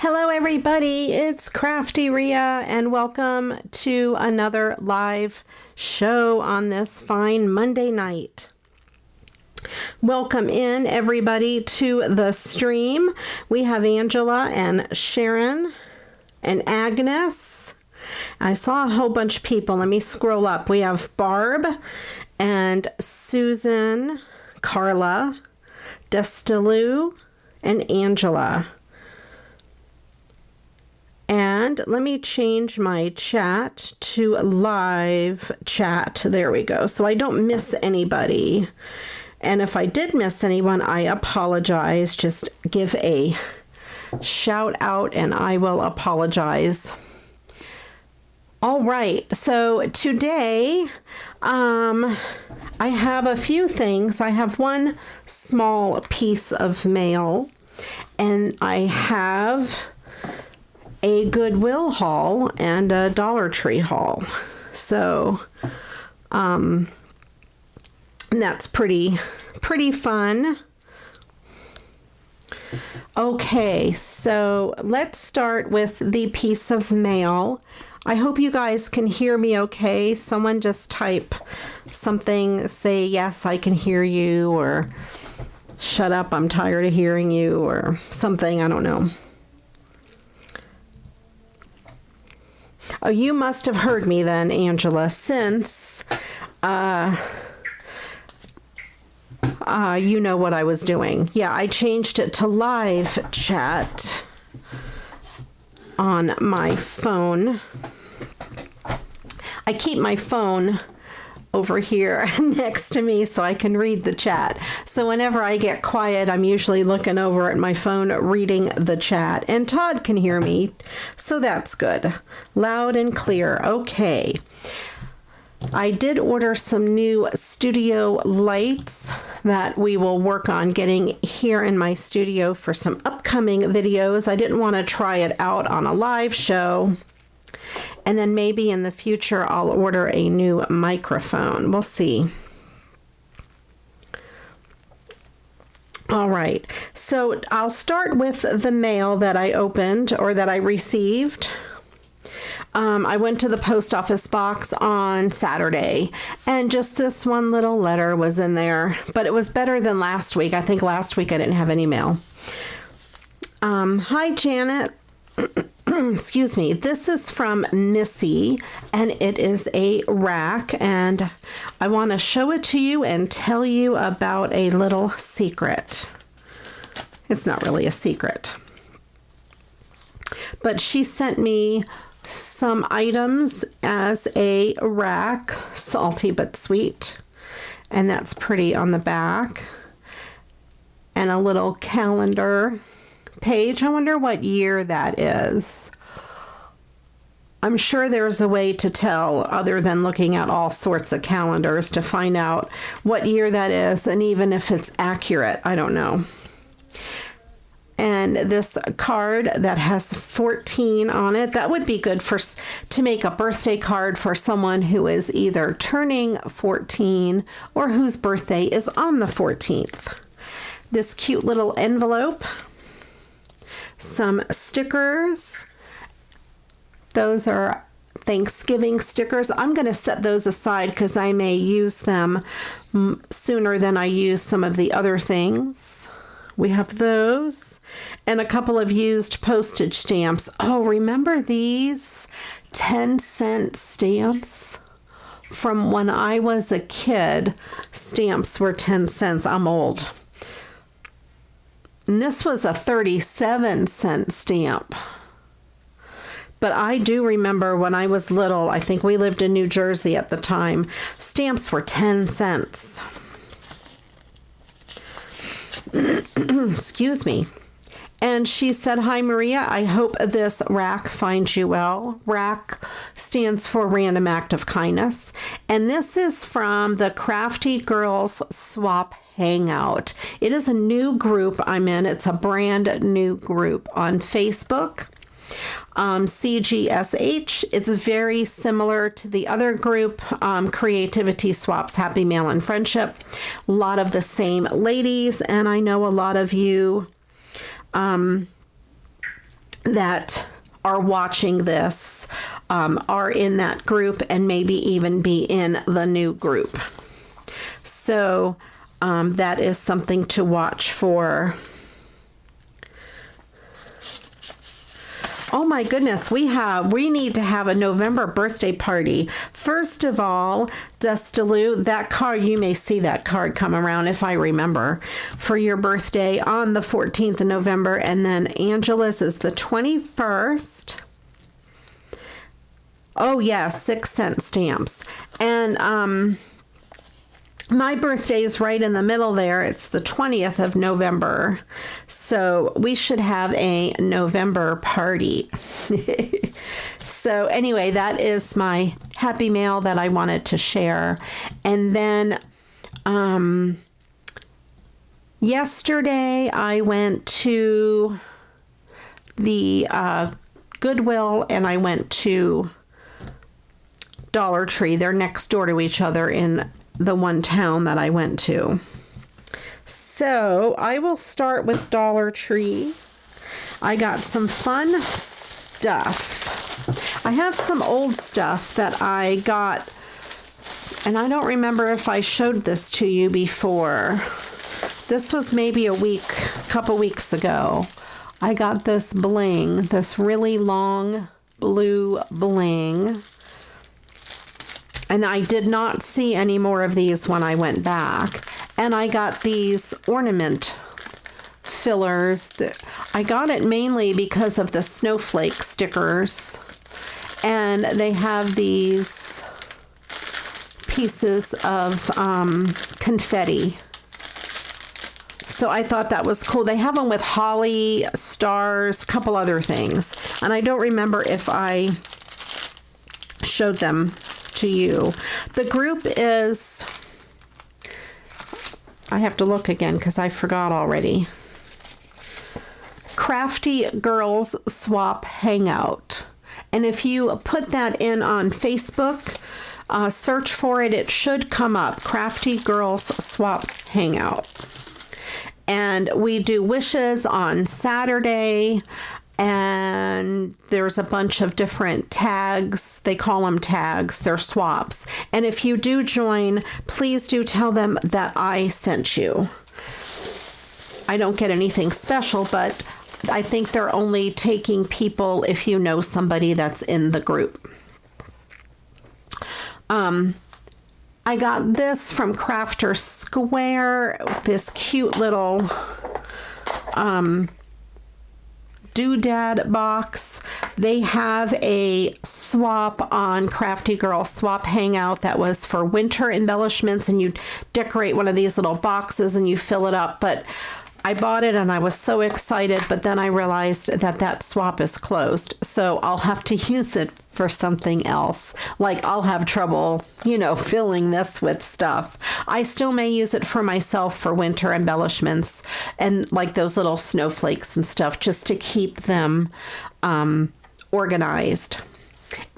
Hello everybody, it's CraftyRia and welcome to another live show on this fine Monday night. Welcome in everybody to the stream. We have Angela and Sharon and Agnes. I saw a whole bunch of people. Let me scroll up. We have Barb and Susan, Carla, Destilu, and Angela. And let me change my chat to live chat. There we go. So I don't miss anybody. And if I did miss anyone, I apologize. Just give a shout out and I will apologize. All right. So today, I have a few things. I have one small piece of mail and I have a Goodwill haul and a Dollar Tree haul. So that's pretty fun. Okay, so let's start with the piece of mail. I hope you guys can hear me okay. Someone just type something, say yes, I can hear you, or shut up, I'm tired of hearing you, or something, I don't know. Oh, you must have heard me then, Angela, since you know what I was doing. Yeah, I changed it to live chat on my phone. I keep my phone over here next to me so I can read the chat. So whenever I get quiet, I'm usually looking over at my phone reading the chat. And Todd can hear me, so that's good. Loud and clear. Okay. I did order some new studio lights that we will work on getting here in my studio for some upcoming videos. I didn't want to try it out on a live show. And then maybe in the future, I'll order a new microphone. We'll see. All right. So I'll start with the mail that I opened or that I received. I went to the post office box on Saturday, and just this one little letter was in there, but it was better than last week. I think last week I didn't have any mail. Hi, Janet. Excuse me. This is from Missy, and it is a rack, and I want to show it to you and tell you about a little secret. It's not really a secret, but she sent me some items as a rack, salty but sweet, and that's pretty on the back, and a little calendar page. I wonder what year that is. I'm sure there's a way to tell other than looking at all sorts of calendars to find out what year that is, and even if it's accurate, I don't know. And this card that has 14 on it, that would be good to make a birthday card for someone who is either turning 14 or whose birthday is on the 14th. This cute little envelope, some stickers. Those are Thanksgiving stickers. I'm going to set those aside because I may use them sooner than I use some of the other things. We have those and a couple of used postage stamps. Oh, remember these 10-cent stamps? From when I was a kid, stamps were 10 cents. I'm old. And this was a 37-cent stamp. But I do remember when I was little, I think we lived in New Jersey at the time, stamps were 10 cents. Excuse me. And she said, "Hi, Maria. I hope this rack finds you well." Rack stands for Random Act of Kindness. And this is from the Crafty Girls Swap Hangout. It is a new group I'm in. It's a brand new group on Facebook. CGSH. It's very similar to the other group, Creativity Swaps, Happy Mail and Friendship. A lot of the same ladies, and I know a lot of you that are watching this are in that group and maybe even be in the new group. So that is something to watch for. Oh my goodness, we need to have a November birthday party. First of all, Dustaloo, that card, you may see that card come around if I remember, for your birthday on the 14th of November. And then Angela's is the 21st. Oh yeah, 6-cent stamps. And my birthday is right in the middle there. It's the 20th of November. So we should have a November party. So anyway, that is my happy mail that I wanted to share. And then yesterday I went to the Goodwill and I went to Dollar Tree. They're next door to each other in the one town that I went to. So I will start with Dollar Tree. I got some fun stuff. I have some old stuff that I got, and I don't remember if I showed this to you before. This was maybe a couple weeks ago. I got this bling, this really long blue bling. And I did not see any more of these when I went back. And I got these ornament fillers. I got it mainly because of the snowflake stickers. And they have these pieces of confetti. So I thought that was cool. They have them with holly, stars, a couple other things. And I don't remember if I showed them to you. The group is, I have to look again because I forgot already. Crafty Girls Swap Hangout. And if you put that in on Facebook, search for it, it should come up. Crafty Girls Swap Hangout. And we do wishes on Saturday. And there's a bunch of different tags. They call them tags. They're swaps. And if you do join, please do tell them that I sent you. I don't get anything special, but I think they're only taking people if you know somebody that's in the group. I got this from Crafter Square, this cute little doodad box. They have a swap on Crafty Girl Swap Hangout that was for winter embellishments, and you decorate one of these little boxes and you fill it up. But I bought it and I was so excited, but then I realized that that swap is closed. So I'll have to use it for something else. Like I'll have trouble, filling this with stuff. I still may use it for myself for winter embellishments and like those little snowflakes and stuff, just to keep them organized.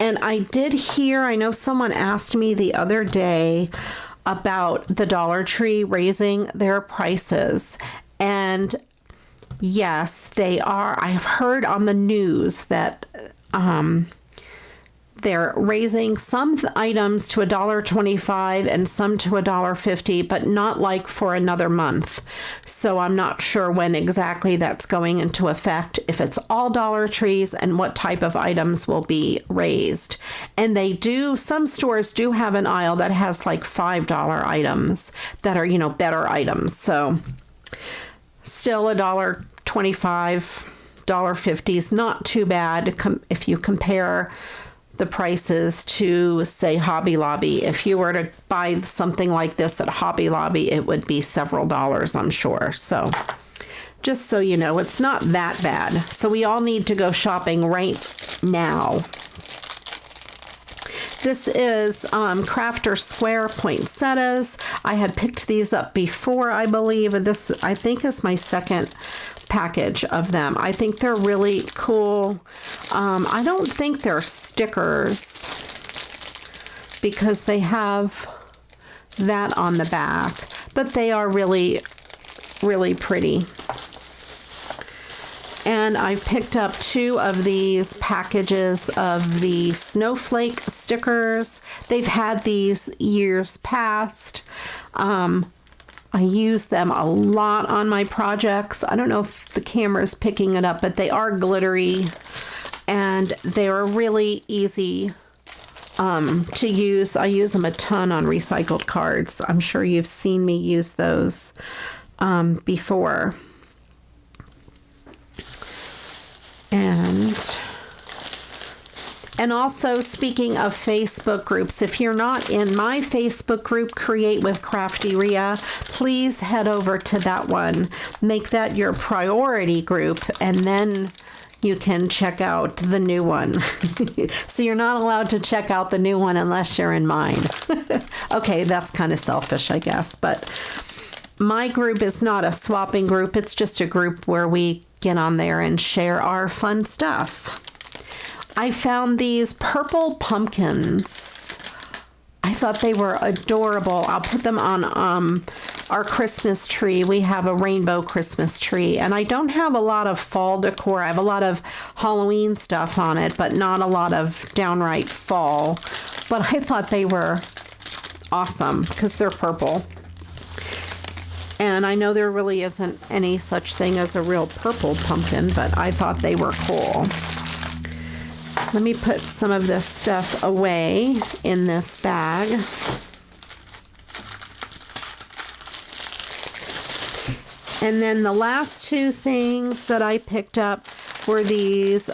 And I did hear, I know someone asked me the other day about the Dollar Tree raising their prices. And yes, they are. I've heard on the news that they're raising some items to $1.25 and some to $1.50, but not like for another month. So I'm not sure when exactly that's going into effect, if it's all Dollar Trees and what type of items will be raised. And some stores do have an aisle that has like $5 items that are, better items. So still $1.25, $1.50 is not too bad if you compare the prices to, say, Hobby Lobby. If you were to buy something like this at Hobby Lobby, it would be several dollars, I'm sure. So just so you know, it's not that bad. So we all need to go shopping right now. This is Crafter Square poinsettias. I had picked these up before, I believe, and this, I think, is my second package of them. I think they're really cool. I don't think they're stickers because they have that on the back, but they are really, really pretty. And I picked up 2 of these packages of the snowflake stickers. They've had these years past. I use them a lot on my projects. I don't know if the camera's picking it up, but they are glittery and they're really easy to use. I use them a ton on recycled cards. I'm sure you've seen me use those before. And also, speaking of Facebook groups, if you're not in my Facebook group, Create with CraftyRia, please head over to that one. Make that your priority group, and then you can check out the new one. So you're not allowed to check out the new one unless you're in mine. Okay, that's kind of selfish, I guess. But my group is not a swapping group. It's just a group where we get on there and share our fun stuff. I found these purple pumpkins. I thought they were adorable. I'll put them on our Christmas tree. We have a rainbow Christmas tree, and I don't have a lot of fall decor. I have a lot of Halloween stuff on it, but not a lot of downright fall. But I thought they were awesome because they're purple. And I know there really isn't any such thing as a real purple pumpkin, but I thought they were cool. Let me put some of this stuff away in this bag. And then the last 2 things that I picked up were these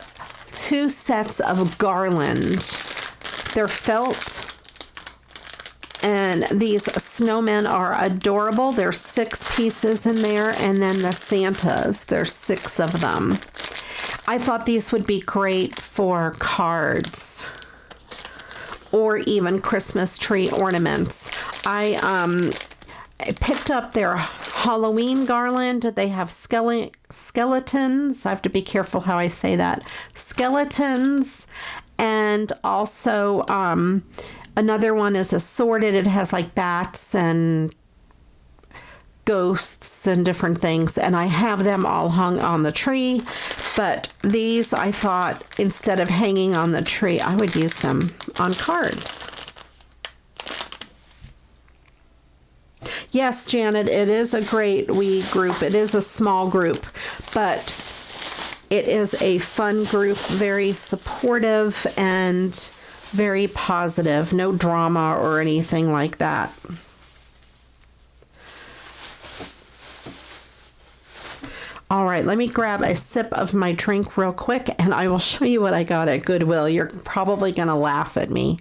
2 sets of garland. They're felt, and these snowmen are adorable. There's 6 pieces in there, and then the Santas, there's 6 of them. I thought these would be great for cards or even Christmas tree ornaments. I picked up their Halloween garland. They have skeletons. I have to be careful how I say that. Skeletons. And also another one is assorted. It has like bats and ghosts and different things, and I have them all hung on the tree. But these, I thought, instead of hanging on the tree, I would use them on cards. Yes, Janet, it is a great wee group. It is a small group, but it is a fun group, very supportive and very positive. No drama or anything like that. All right, let me grab a sip of my drink real quick, and I will show you what I got at Goodwill. You're probably going to laugh at me.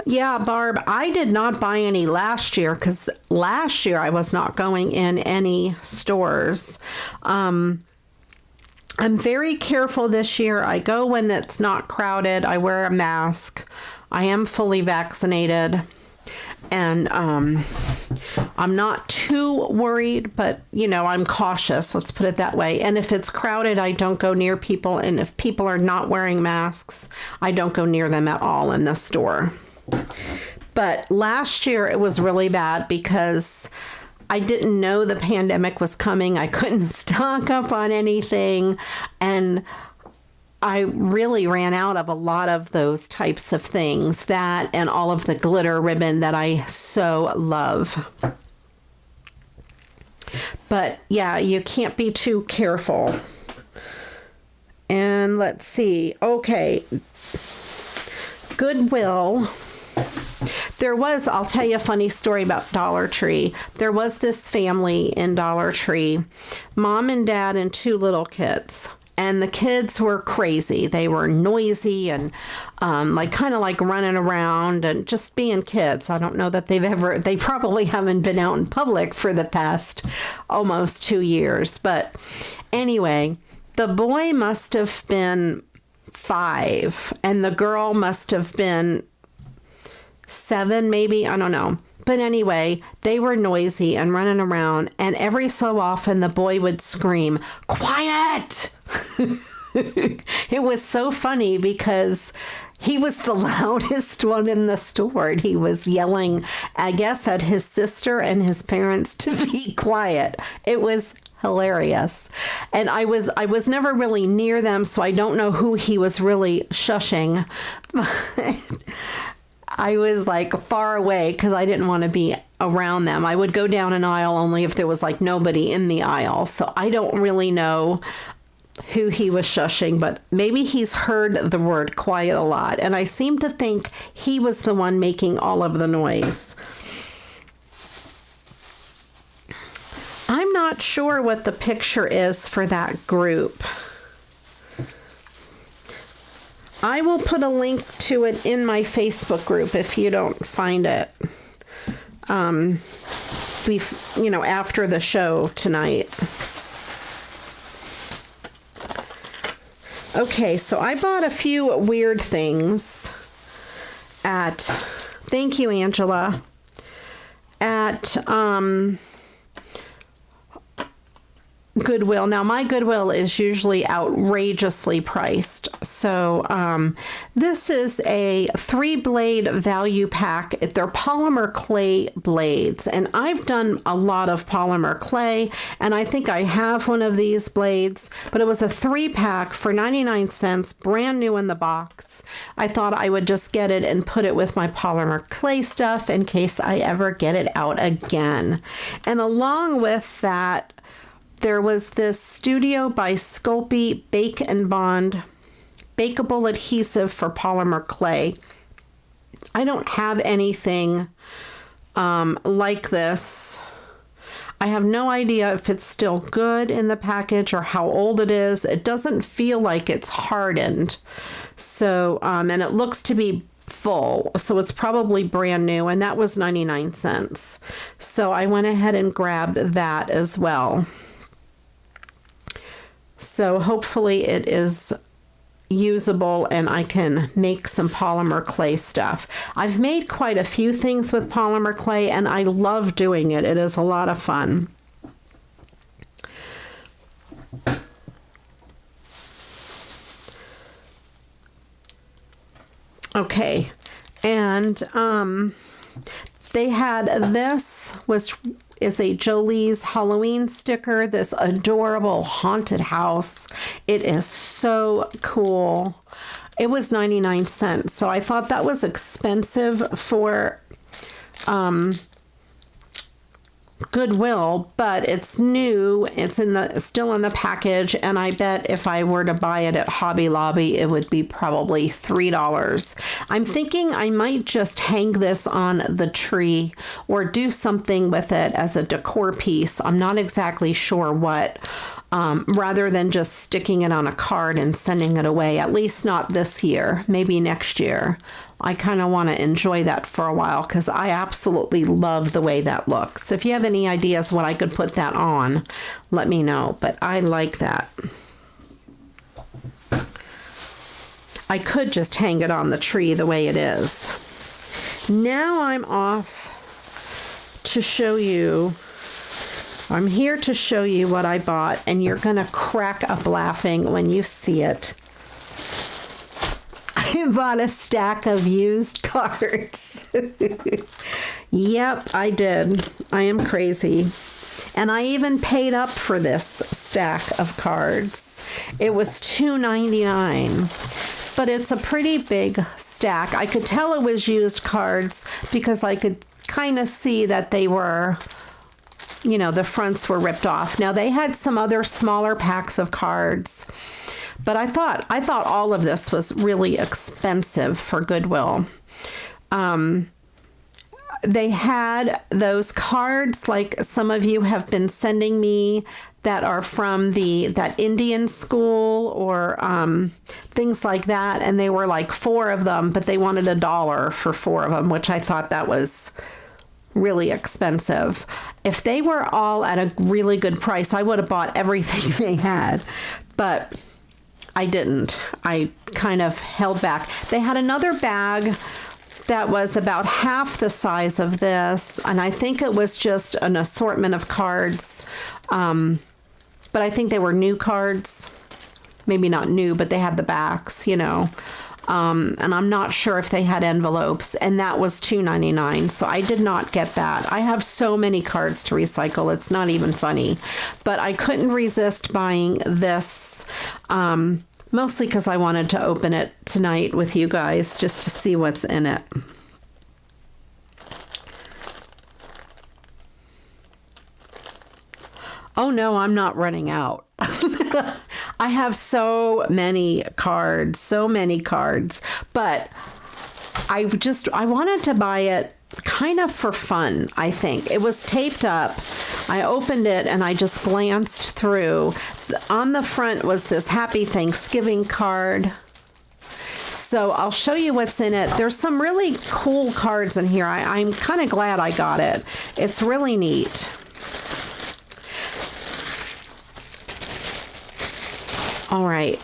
Yeah, Barb, I did not buy any last year because last year I was not going in any stores. I'm very careful this year. I go when it's not crowded. I wear a mask. I am fully vaccinated. And I'm not too worried, but, you know, I'm cautious. Let's put it that way. And if it's crowded, I don't go near people. And if people are not wearing masks, I don't go near them at all in the store. But last year it was really bad because I didn't know the pandemic was coming. I couldn't stock up on anything. And I really ran out of a lot of those types of things, that and all of the glitter ribbon that I so love. But yeah, you can't be too careful. And let's see. Okay. Goodwill. I'll tell you a funny story about Dollar Tree. There was this family in Dollar Tree, mom and dad and 2 little kids. And the kids were crazy. They were noisy and kind of like running around and just being kids. I don't know that they probably haven't been out in public for the past almost 2 years. But anyway, the boy must have been 5 and the girl must have been 7, maybe. I don't know. But anyway, they were noisy and running around, and every so often the boy would scream, "Quiet!" It was so funny because he was the loudest one in the store. He was yelling, I guess, at his sister and his parents to be quiet. It was hilarious. And I was never really near them, so I don't know who he was really shushing. I was like far away because I didn't want to be around them. I would go down an aisle only if there was like nobody in the aisle. So I don't really know who he was shushing, but maybe he's heard the word quiet a lot. And I seem to think he was the one making all of the noise. I'm not sure what the picture is for that group. I will put a link to it in my Facebook group if you don't find it. After the show tonight. Okay, so I bought a few weird things thank you, Angela, at Goodwill. Now, my Goodwill is usually outrageously priced. So this is a 3-blade value pack. They're polymer clay blades. And I've done a lot of polymer clay. And I think I have one of these blades. But it was a 3-pack for 99 cents, brand new in the box. I thought I would just get it and put it with my polymer clay stuff in case I ever get it out again. And along with that, there was this Studio by Sculpey Bake and Bond bakeable adhesive for polymer clay. I don't have anything like this. I have no idea if it's still good in the package or how old it is. It doesn't feel like it's hardened. So, and it looks to be full, so it's probably brand new, and that was 99 cents. So I went ahead and grabbed that as well. So hopefully it is usable and I can make some polymer clay stuff. I've made quite a few things with polymer clay and I love doing it. It is a lot of fun. Okay, and they had this, which is a Jolie's Halloween sticker, this adorable haunted house. It is so cool. It was 99 cents, so I thought that was expensive for Goodwill, but it's new. It's still in the package, and I bet if I were to buy it at Hobby Lobby, it would be probably $3. I'm thinking I might just hang this on the tree or do something with it as a decor piece. I'm not exactly sure what, rather than just sticking it on a card and sending it away, at least not this year, maybe next year. I kind of want to enjoy that for a while because I absolutely love the way that looks. If you have any ideas what I could put that on, let me know. But I like that. I could just hang it on the tree the way it is. Now I'm off to show you. I'm here to show you what I bought, and you're going to crack up laughing when you see it. I bought a stack of used cards. Yep, I did. I am crazy. And I even paid up for this stack of cards. It was $2.99. But it's a pretty big stack. I could tell it was used cards because I could kind of see that they were, you know, the fronts were ripped off. Now, they had some other smaller packs of cards. But I thought all of this was really expensive for Goodwill. They had those cards like some of you have been sending me that are from that Indian school or things like that. And they were like 4 of them, but they wanted $1 for 4 of them, which I thought that was really expensive. If they were all at a really good price, I would have bought everything they had. But I didn't. I kind of held back. They had another bag that was about half the size of this, and I think it was just an assortment of cards, but I think they were new cards. maybe not new, but they had the backs, you know. And I'm not sure if they had envelopes, and that was $2.99. So I did not get that. I have so many cards to recycle. It's not even funny, but I couldn't resist buying this, mostly because I wanted to open it tonight with you guys just to see what's in it. Oh no, I'm not running out. I have so many cards, but I wanted to buy it kind of for fun, I think. It was taped up. I opened it and I just glanced through. On the front was this Happy Thanksgiving card. So I'll show you what's in it. There's some really cool cards in here. I'm kind of glad I got it. It's really neat. All right.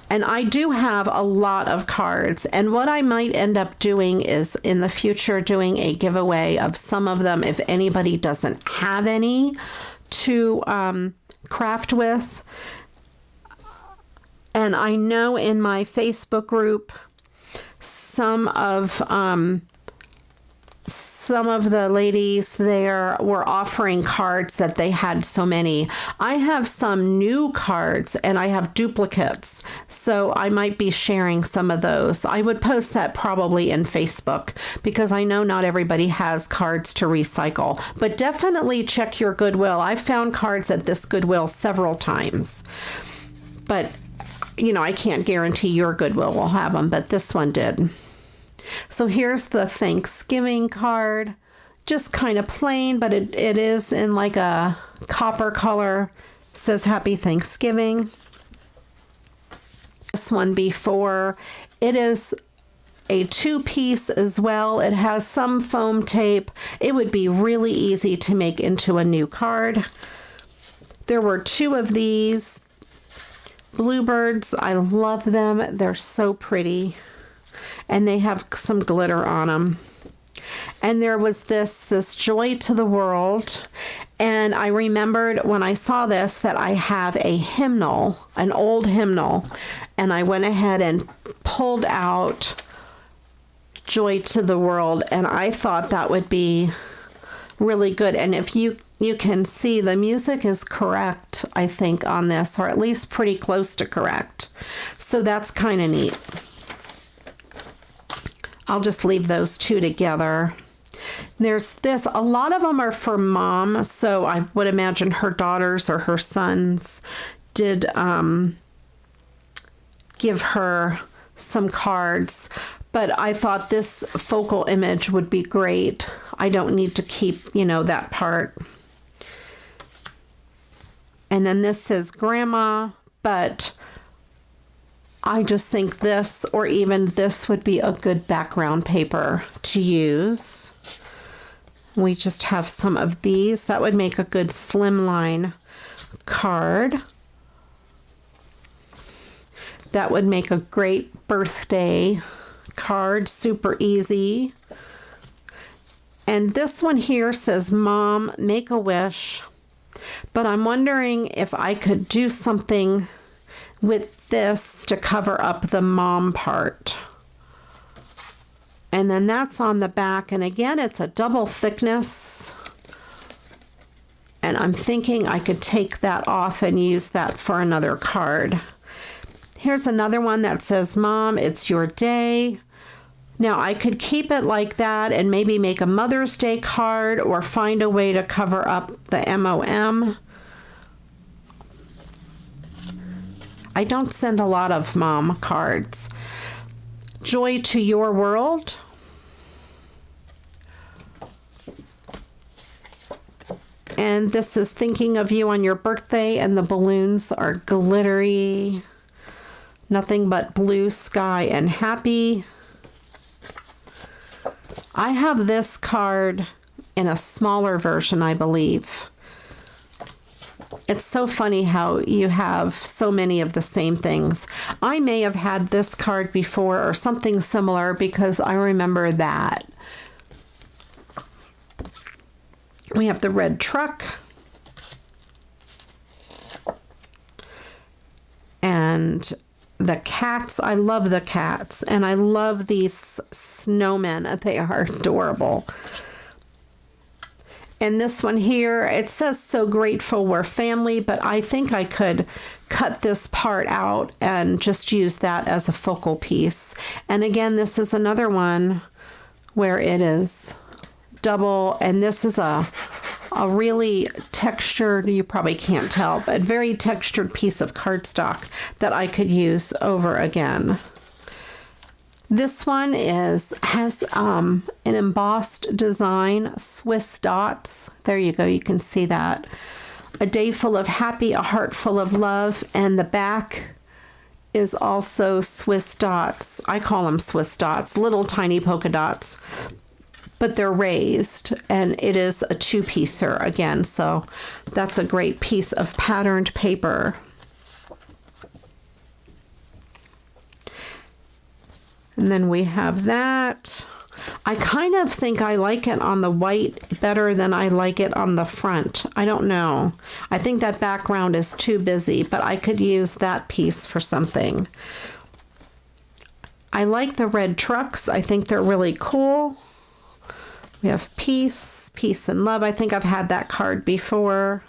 And I do have a lot of cards. And what I might end up doing is in the future doing a giveaway of some of them if anybody doesn't have any to craft with. And I know in my Facebook group, some of the ladies there were offering cards that they had so many. I have some new cards and I have duplicates, so I might be sharing some of those. I would post that probably in Facebook because I know not everybody has cards to recycle, but definitely check your Goodwill. I've found cards at this Goodwill several times, but you know, I can't guarantee your Goodwill will have them, but this one did. So here's the Thanksgiving card, just kind of plain, but it is in like a copper color. It says Happy Thanksgiving. This one before, it is a 2-piece as well. It has some foam tape. It would be really easy to make into a new card. There were 2 of these bluebirds. I love them. They're so pretty. And they have some glitter on them. And there was this Joy to the World. And I remembered when I saw this that I have a hymnal, an old hymnal. And I went ahead and pulled out Joy to the World. And I thought that would be really good. And if you can see, the music is correct, I think, on this, or at least pretty close to correct. So that's kind of neat. I'll just leave those 2 together. There's this. A lot of them are for Mom, so I would imagine her daughters or her sons did give her some cards. But I thought this focal image would be great. I don't need to keep, you know, that part. And then this says Grandma, but I just think this or even this would be a good background paper to use. We just have some of these. That would make a good slimline card. That would make a great birthday card, super easy. And this one here says, Mom, make a wish. But I'm wondering if I could do something with this to cover up the mom part. And then that's on the back. And again, it's a double thickness. And I'm thinking I could take that off and use that for another card. Here's another one that says, Mom, it's your day. Now I could keep it like that and maybe make a Mother's Day card or find a way to cover up the MOM. I don't send a lot of mom cards. Joy to your world. And this is thinking of you on your birthday, and the balloons are glittery. Nothing but blue sky and happy. I have this card in a smaller version, I believe. It's so funny how you have so many of the same things. I may have had this card before or something similar because I remember that. We have the red truck. And And the cats, I love the cats. And I love these snowmen. They are adorable. And this one here, it says so grateful we're family, but I think I could cut this part out and just use that as a focal piece. And again, this is another one where it is double, and this is a really textured, you probably can't tell, but very textured piece of cardstock that I could use over again. This one has an embossed design, Swiss dots. There you go, you can see that. A day full of happy, a heart full of love, and the back is also Swiss dots. I call them Swiss dots, little tiny polka dots, but they're raised, and it is a two-piecer again, so that's a great piece of patterned paper. And then we have that. I kind of think I like it on the white better than I like it on the front. I don't know. I think that background is too busy, but I could use that piece for something. I like the red trucks. I think they're really cool. We have peace, peace and love. I think I've had that card before.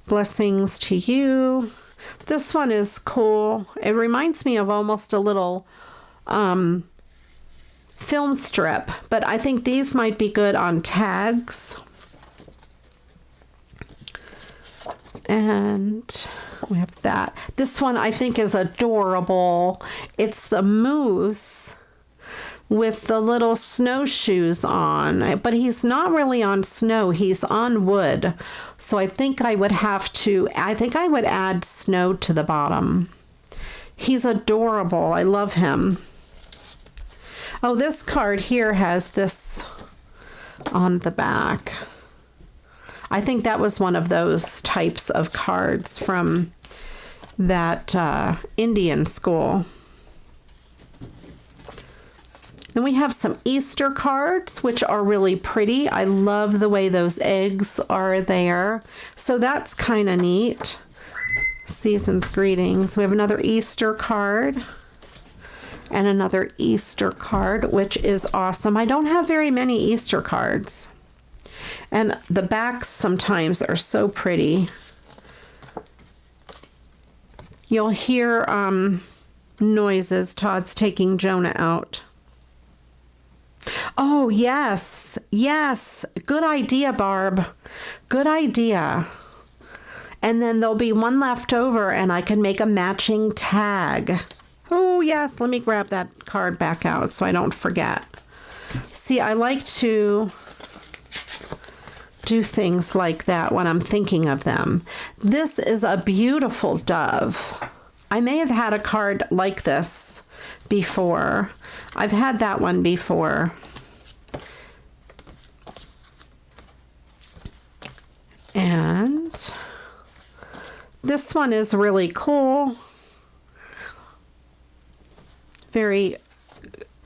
Blessings to you. This one is cool. It reminds me of almost a little film strip, but I think these might be good on tags. And we have that. This one I think is adorable. It's the moose with the little snowshoes on, but he's not really on snow, he's on wood. So I think I would add snow to the bottom. He's adorable. I love him. Oh, this card here has this on the back. I think that was one of those types of cards from that Indian school. Then we have some Easter cards, which are really pretty. I love the way those eggs are there. So that's kind of neat. Season's greetings. We have another Easter card and another Easter card, which is awesome. I don't have very many Easter cards. And the backs sometimes are so pretty. You'll hear noises. Todd's taking Jonah out. Oh, yes. Yes. Good idea, Barb. Good idea. And then there'll be one left over and I can make a matching tag. Oh, yes. Let me grab that card back out so I don't forget. See, I like to do things like that when I'm thinking of them. This is a beautiful dove. I may have had a card like this before. I've had that one before. And this one is really cool. Very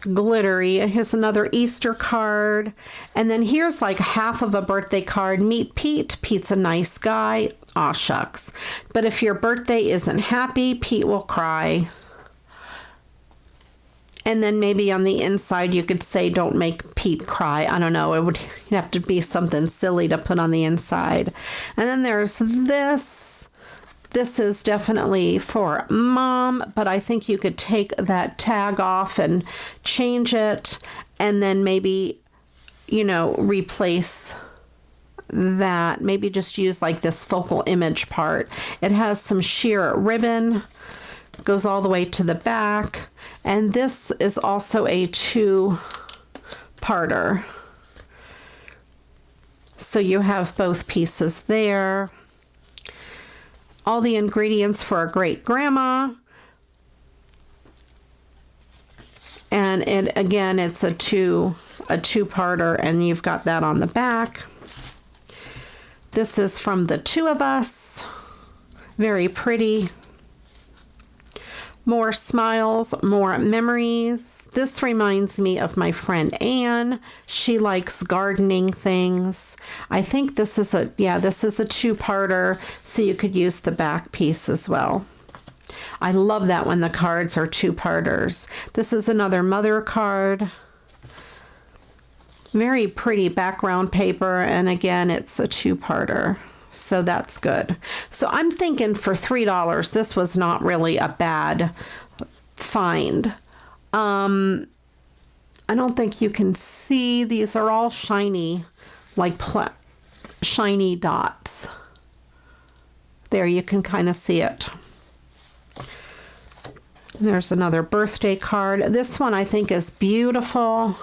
glittery. Here's another Easter card. And then here's like half of a birthday card. Meet Pete. Pete's a nice guy. Aw, shucks. But if your birthday isn't happy, Pete will cry. And then maybe on the inside you could say, don't make Pete cry. I don't know. You'd have to be something silly to put on the inside. And then there's this. This is definitely for Mom, but I think you could take that tag off and change it and then maybe, replace that. Maybe just use like this focal image part. It has some sheer ribbon, goes all the way to the back. And this is also a two-parter. So you have both pieces there. All the ingredients for a great grandma. And again, it's a two-parter, and you've got that on the back. This is from the two of us. Very pretty. More smiles, more memories. This reminds me of my friend Anne. She likes gardening things. I think this is a two-parter, so you could use the back piece as well. I love that when the cards are two-parters. This is another mother card. Very pretty background paper, and again, it's a two-parter, so that's good. So I'm thinking for $3, this was not really a bad find. I don't think you can see, these are all shiny, like shiny dots. There, you can kind of see it. There's another birthday card. This one I think is beautiful.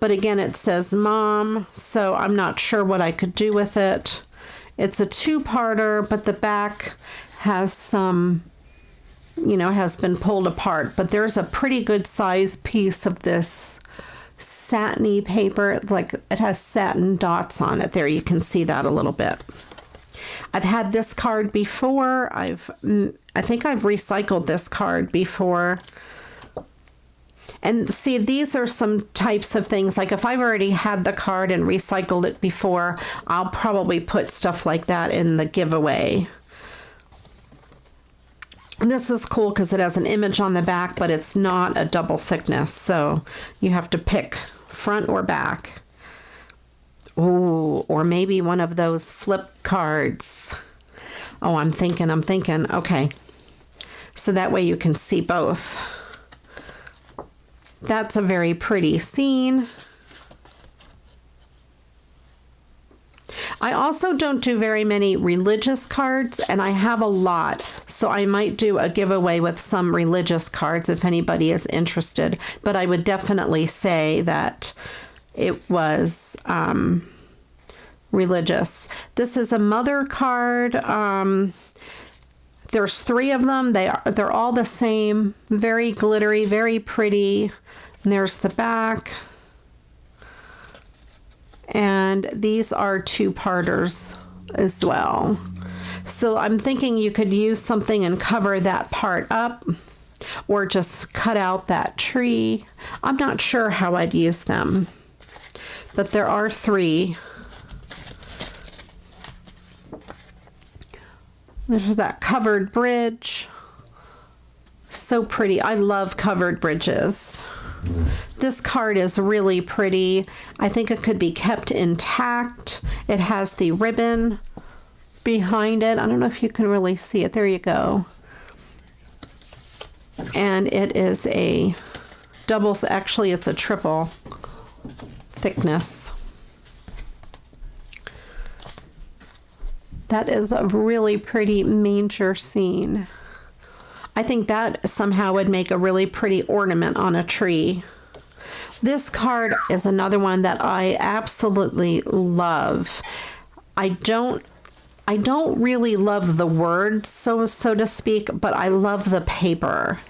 But again, it says Mom, so I'm not sure what I could do with it. It's a two-parter, but the back has some, you know, has been pulled apart. But there's a pretty good size piece of this satiny paper. Like, it has satin dots on it. There, you can see that a little bit. I've had this card before. I think I've recycled this card before. And see, these are some types of things, like if I've already had the card and recycled it before, I'll probably put stuff like that in the giveaway. And this is cool because it has an image on the back, but it's not a double thickness, so you have to pick front or back. Ooh, or maybe one of those flip cards. Oh, I'm thinking. Okay. So that way you can see both. That's a very pretty scene. I also don't do very many religious cards, and I have a lot, so I might do a giveaway with some religious cards if anybody is interested, but I would definitely say that it was religious. This is a mother card. There's 3 of them. They're all the same. Very glittery, very pretty. And there's the back. And these are two-parters as well. So I'm thinking you could use something and cover that part up, or just cut out that tree. I'm not sure how I'd use them, but there are 3. There's that covered bridge. So pretty. I love covered bridges. This card is really pretty. I think it could be kept intact. It has the ribbon behind it. I don't know if you can really see it. There you go. And it is a double, actually it's a triple thickness. That is a really pretty manger scene. I think that somehow would make a really pretty ornament on a tree. This card is another one that I absolutely love. I don't really love the words, so to speak, but I love the paper,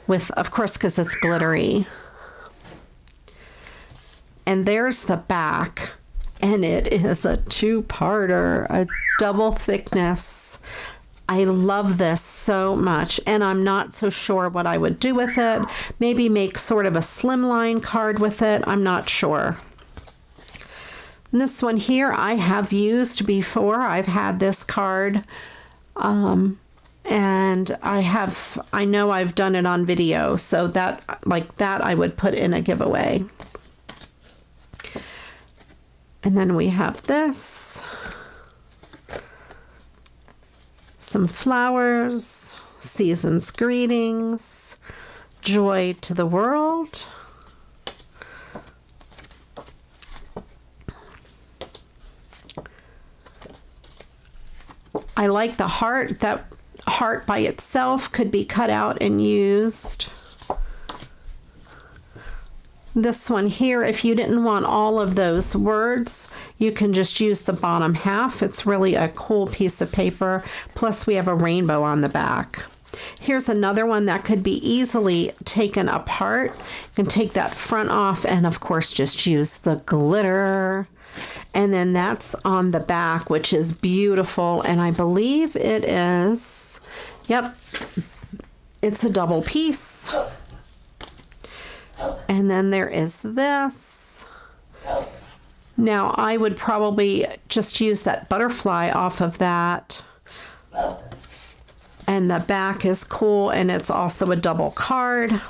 with, of course, because it's glittery. And there's the back, and it is a two-parter, a double thickness. I love this so much, and I'm not so sure what I would do with it. Maybe make sort of a slimline card with it. I'm not sure. And this one here I have used before. I've had this card, and I know I've done it on video, so that, like that, I would put in a giveaway. And then we have this. Some flowers, season's greetings, joy to the world. I like the heart. That heart by itself could be cut out and used. This one here, if you didn't want all of those words, you can just use the bottom half. It's really a cool piece of paper. Plus we have a rainbow on the back. Here's another one that could be easily taken apart. You can take that front off and of course just use the glitter. And then that's on the back, which is beautiful. And I believe it is, yep, it's a double piece. And then there is this. Now I would probably just use that butterfly off of that. And the back is cool, and it's also a double card.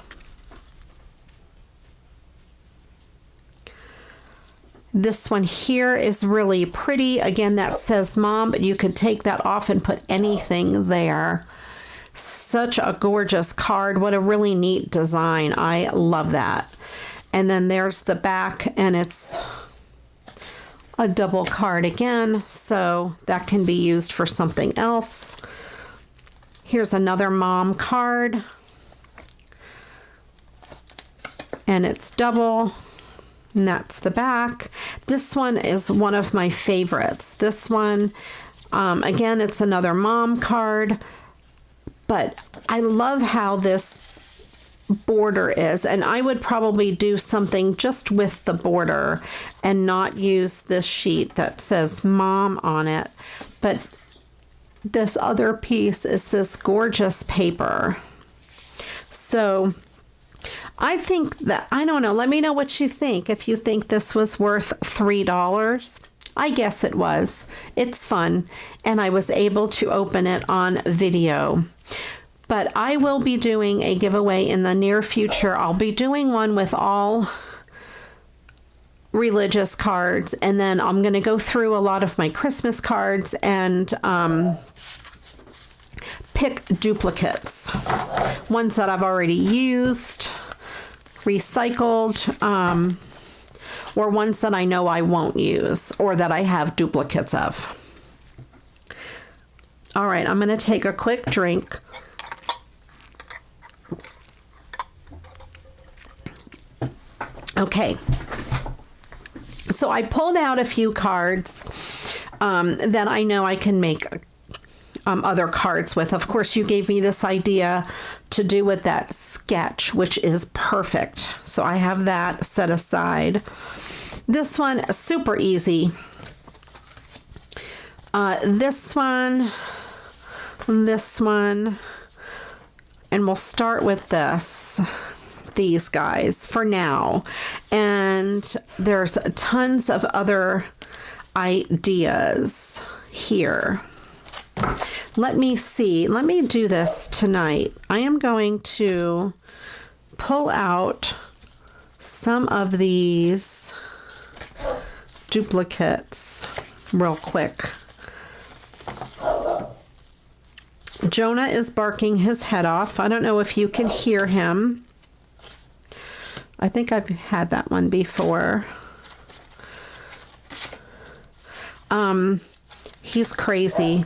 This one here is really pretty. Again, that says mom, but you could take that off and put anything there. Such a gorgeous card. What a really neat design. I love that. And then there's the back, and it's a double card again, so that can be used for something else. Here's another mom card, and it's double, and that's the back. This one is one of my favorites. This one, again, it's another mom card, but I love how this border is, and I would probably do something just with the border and not use this sheet that says mom on it. But this other piece is this gorgeous paper. So I think that, I don't know, let me know what you think. If you think this was worth $3, I guess it was. It's fun, and I was able to open it on video. But I will be doing a giveaway in the near future. I'll be doing one with all religious cards, and then I'm going to go through a lot of my Christmas cards and pick duplicates. Ones that I've already used, recycled, or ones that I know I won't use or that I have duplicates of. All right, I'm going to take a quick drink. Okay, so I pulled out a few cards that I know I can make other cards with. Of course, you gave me this idea to do with that sketch, which is perfect. So I have that set aside. This one, super easy. This one, and we'll start with these guys for now. And there's tons of other ideas here. Let me see. Let me do this tonight. I am going to pull out some of these duplicates real quick. Jonah is barking his head off. I don't know if you can hear him. I think I've had that one before. He's crazy.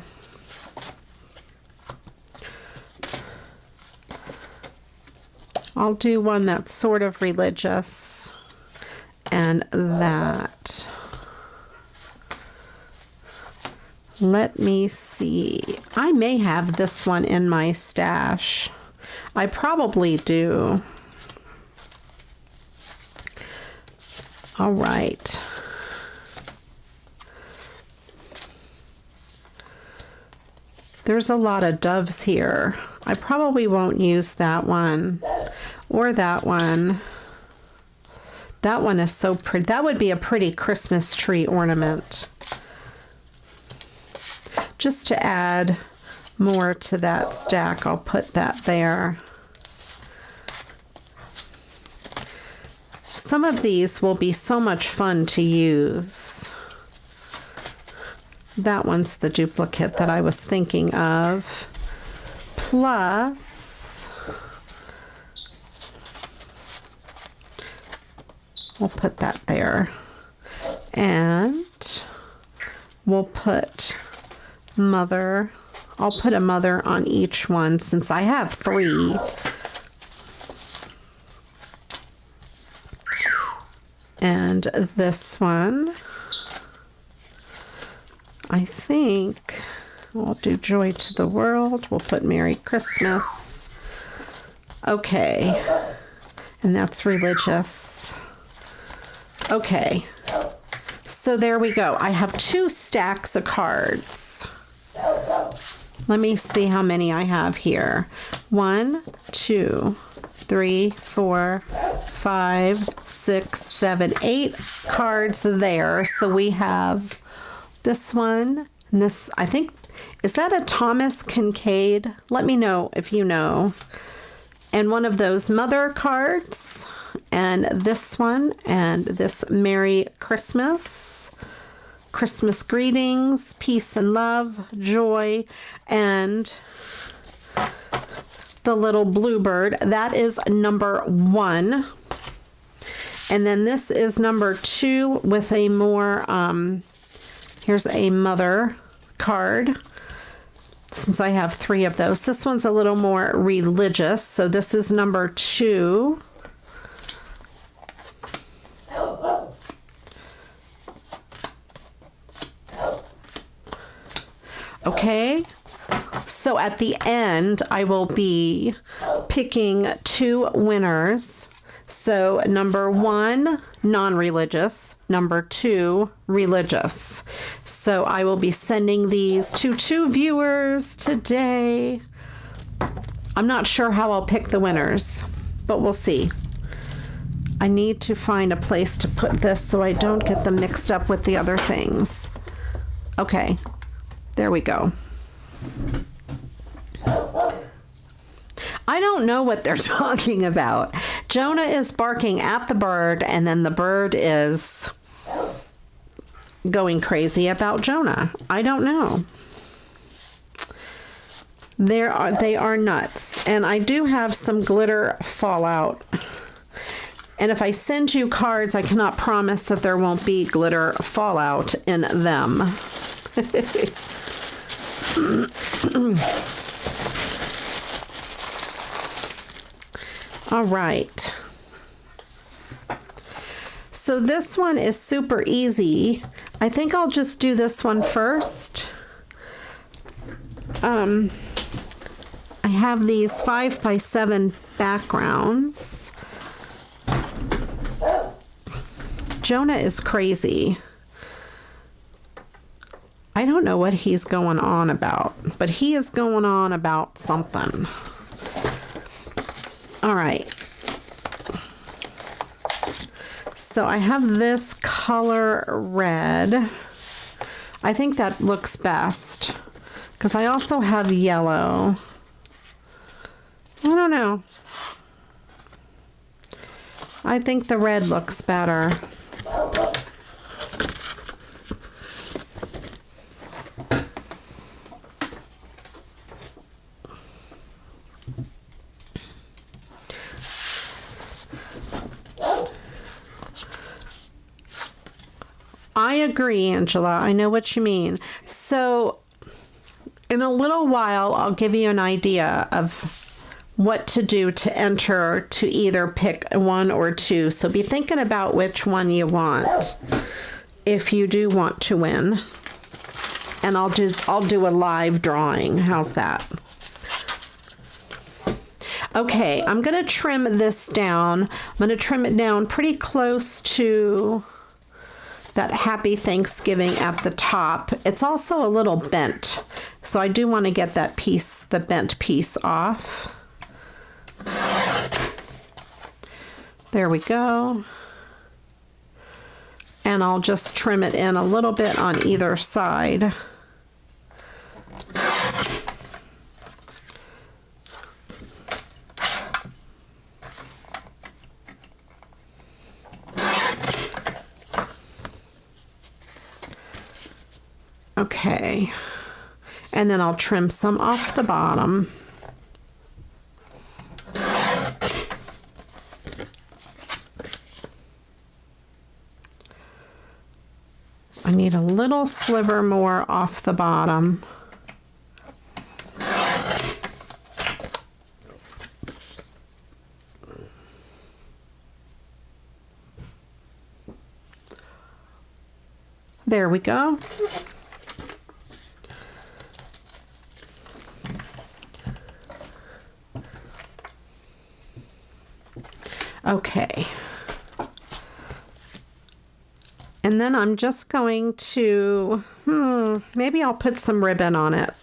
I'll do one that's sort of religious, and that. Let me see. I may have this one in my stash. I probably do. All right. There's a lot of doves here. I probably won't use that one or that one. That one is so pretty. That would be a pretty Christmas tree ornament. Just to add more to that stack, I'll put that there. Some of these will be so much fun to use. That one's the duplicate that I was thinking of. Plus, we'll put that there. And we'll put mother. I'll put a mother on each one since I have 3. And this one, I think we'll do Joy to the World. We'll put Merry Christmas. Okay. And that's religious. Okay. So there we go. I have 2 stacks of cards. Let me see how many I have here. 1, 2, 3, 4, 5, 6, 7, 8 cards there. So we have this one, and this, I think, Is that a Thomas Kincaid? Let me know if you know. And one of those mother cards, and this one, and this Merry Christmas, Christmas greetings, peace and love, joy, and the little bluebird. That is number 1. And then this is number 2 with a more, here's a mother card. Since I have 3 of those. This one's a little more religious, so this is number 2. Okay, so at the end, I will be picking 2 winners. So number 1, non-religious. Number 2, religious. So I will be sending these to 2 viewers today. I'm not sure how I'll pick the winners, but we'll see. I need to find a place to put this so I don't get them mixed up with the other things. Okay, there we go. I don't know what they're talking about. Jonah is barking at the bird, and then the bird is going crazy about Jonah. I don't know. They are nuts. And I do have some glitter fallout. And if I send you cards, I cannot promise that there won't be glitter fallout in them. All right. So this one is super easy. I think I'll just do this one first. I have these 5x7 backgrounds. Jonah is crazy. I don't know what he's going on about, but he is going on about something. All right. So I have this color red. I think that looks best because I also have yellow. I don't know. I think the red looks better. I agree, Angela. I know what you mean. So in a little while, I'll give you an idea of what to do to enter to either pick 1 or 2. So be thinking about which one you want if you do want to win. And I'll do a live drawing. How's that? Okay, I'm going to trim this down. I'm going to trim it down pretty close to that Happy Thanksgiving at the top. It's also a little bent, so I do want to get that piece, the bent piece, off. There we go. And I'll just trim it in a little bit on either side. Okay, and then I'll trim some off the bottom. I need a little sliver more off the bottom. There we go. Okay. And then I'm just going to, maybe I'll put some ribbon on it.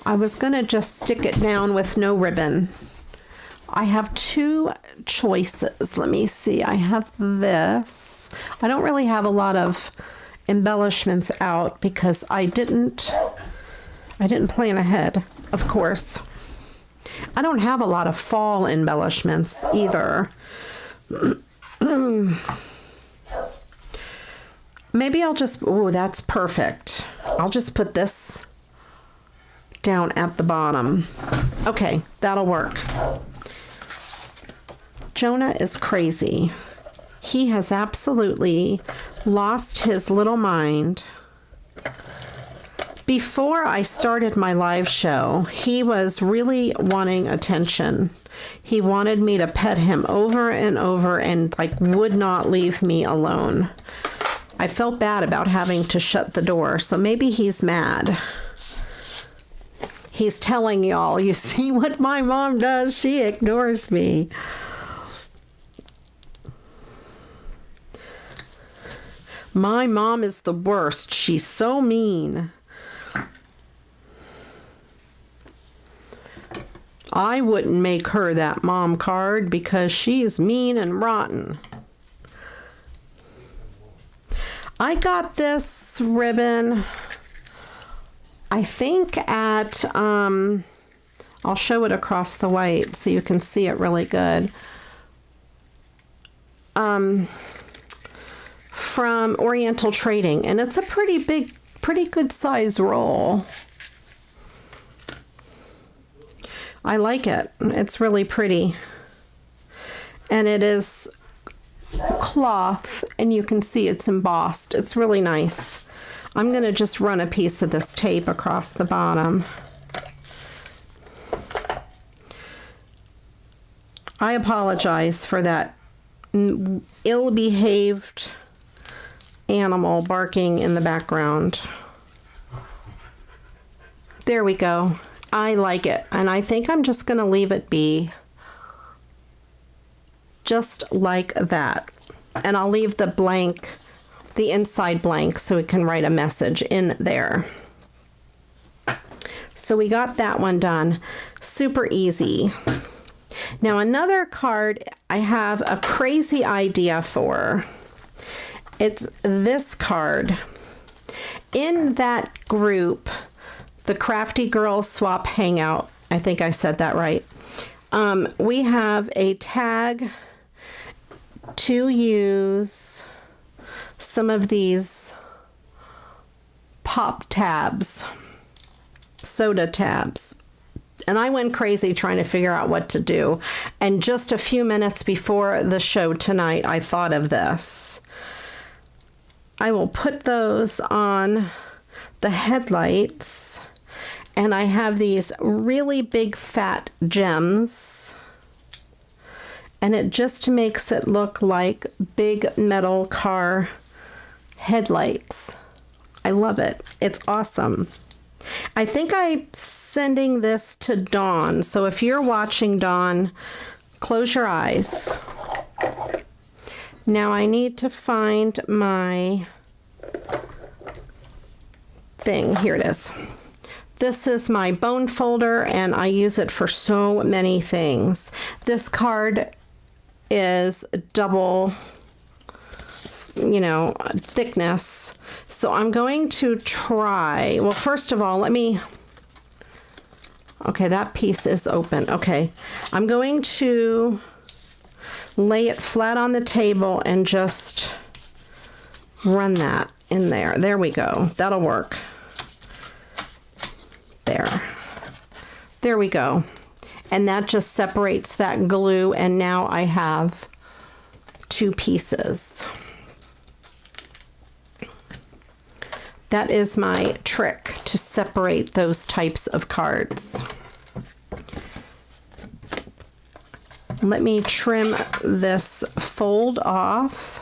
I was going to just stick it down with no ribbon. I have 2 choices. Let me see. I have this. I don't really have a lot of embellishments out because I didn't I didn't plan ahead, of course. I don't have a lot of fall embellishments either. Maybe I'll just, oh, that's perfect. I'll just put this down at the bottom. Okay, that'll work. Jonah is crazy. He has absolutely lost his little mind. Before I started my live show, he was really wanting attention. He wanted me to pet him over and over and like would not leave me alone. I felt bad about having to shut the door, so maybe he's mad. He's telling y'all, you see what my mom does? She ignores me. My mom is the worst. She's so mean. I wouldn't make her that mom card because she's mean and rotten. I got this ribbon, I think at, I'll show it across the white so you can see it really good. From Oriental Trading, and it's a pretty big, pretty good size roll. I like it. It's really pretty. And it is cloth, and you can see it's embossed. It's really nice. I'm going to just run a piece of this tape across the bottom. I apologize for that ill-behaved animal barking in the background. There we go. I like it, and I think I'm just going to leave it be just like that. And I'll leave the blank, the inside blank, so we can write a message in there. So we got that one done. Super easy. Now another card I have a crazy idea for. It's this card. In that group, the Crafty Girls Swap Hangout, I think I said that right. We have a tag to use some of these pop tabs, soda tabs. And I went crazy trying to figure out what to do. And just a few minutes before the show tonight, I thought of this. I will put those on the headlights. And I have these really big fat gems. And it just makes it look like big metal car headlights. I love it. It's awesome. I think I'm sending this to Dawn. So if you're watching, Dawn, close your eyes. Now I need to find my thing. Here it is. This is my bone folder, and I use it for so many things. This card is double, thickness. So I'm going to try, well, first of all, okay, that piece is open. Okay, I'm going to lay it flat on the table and just run that in there. There we go. That'll work. There we go. And that just separates that glue, and now I have two pieces. That is my trick to separate those types of cards. Let me trim this fold off.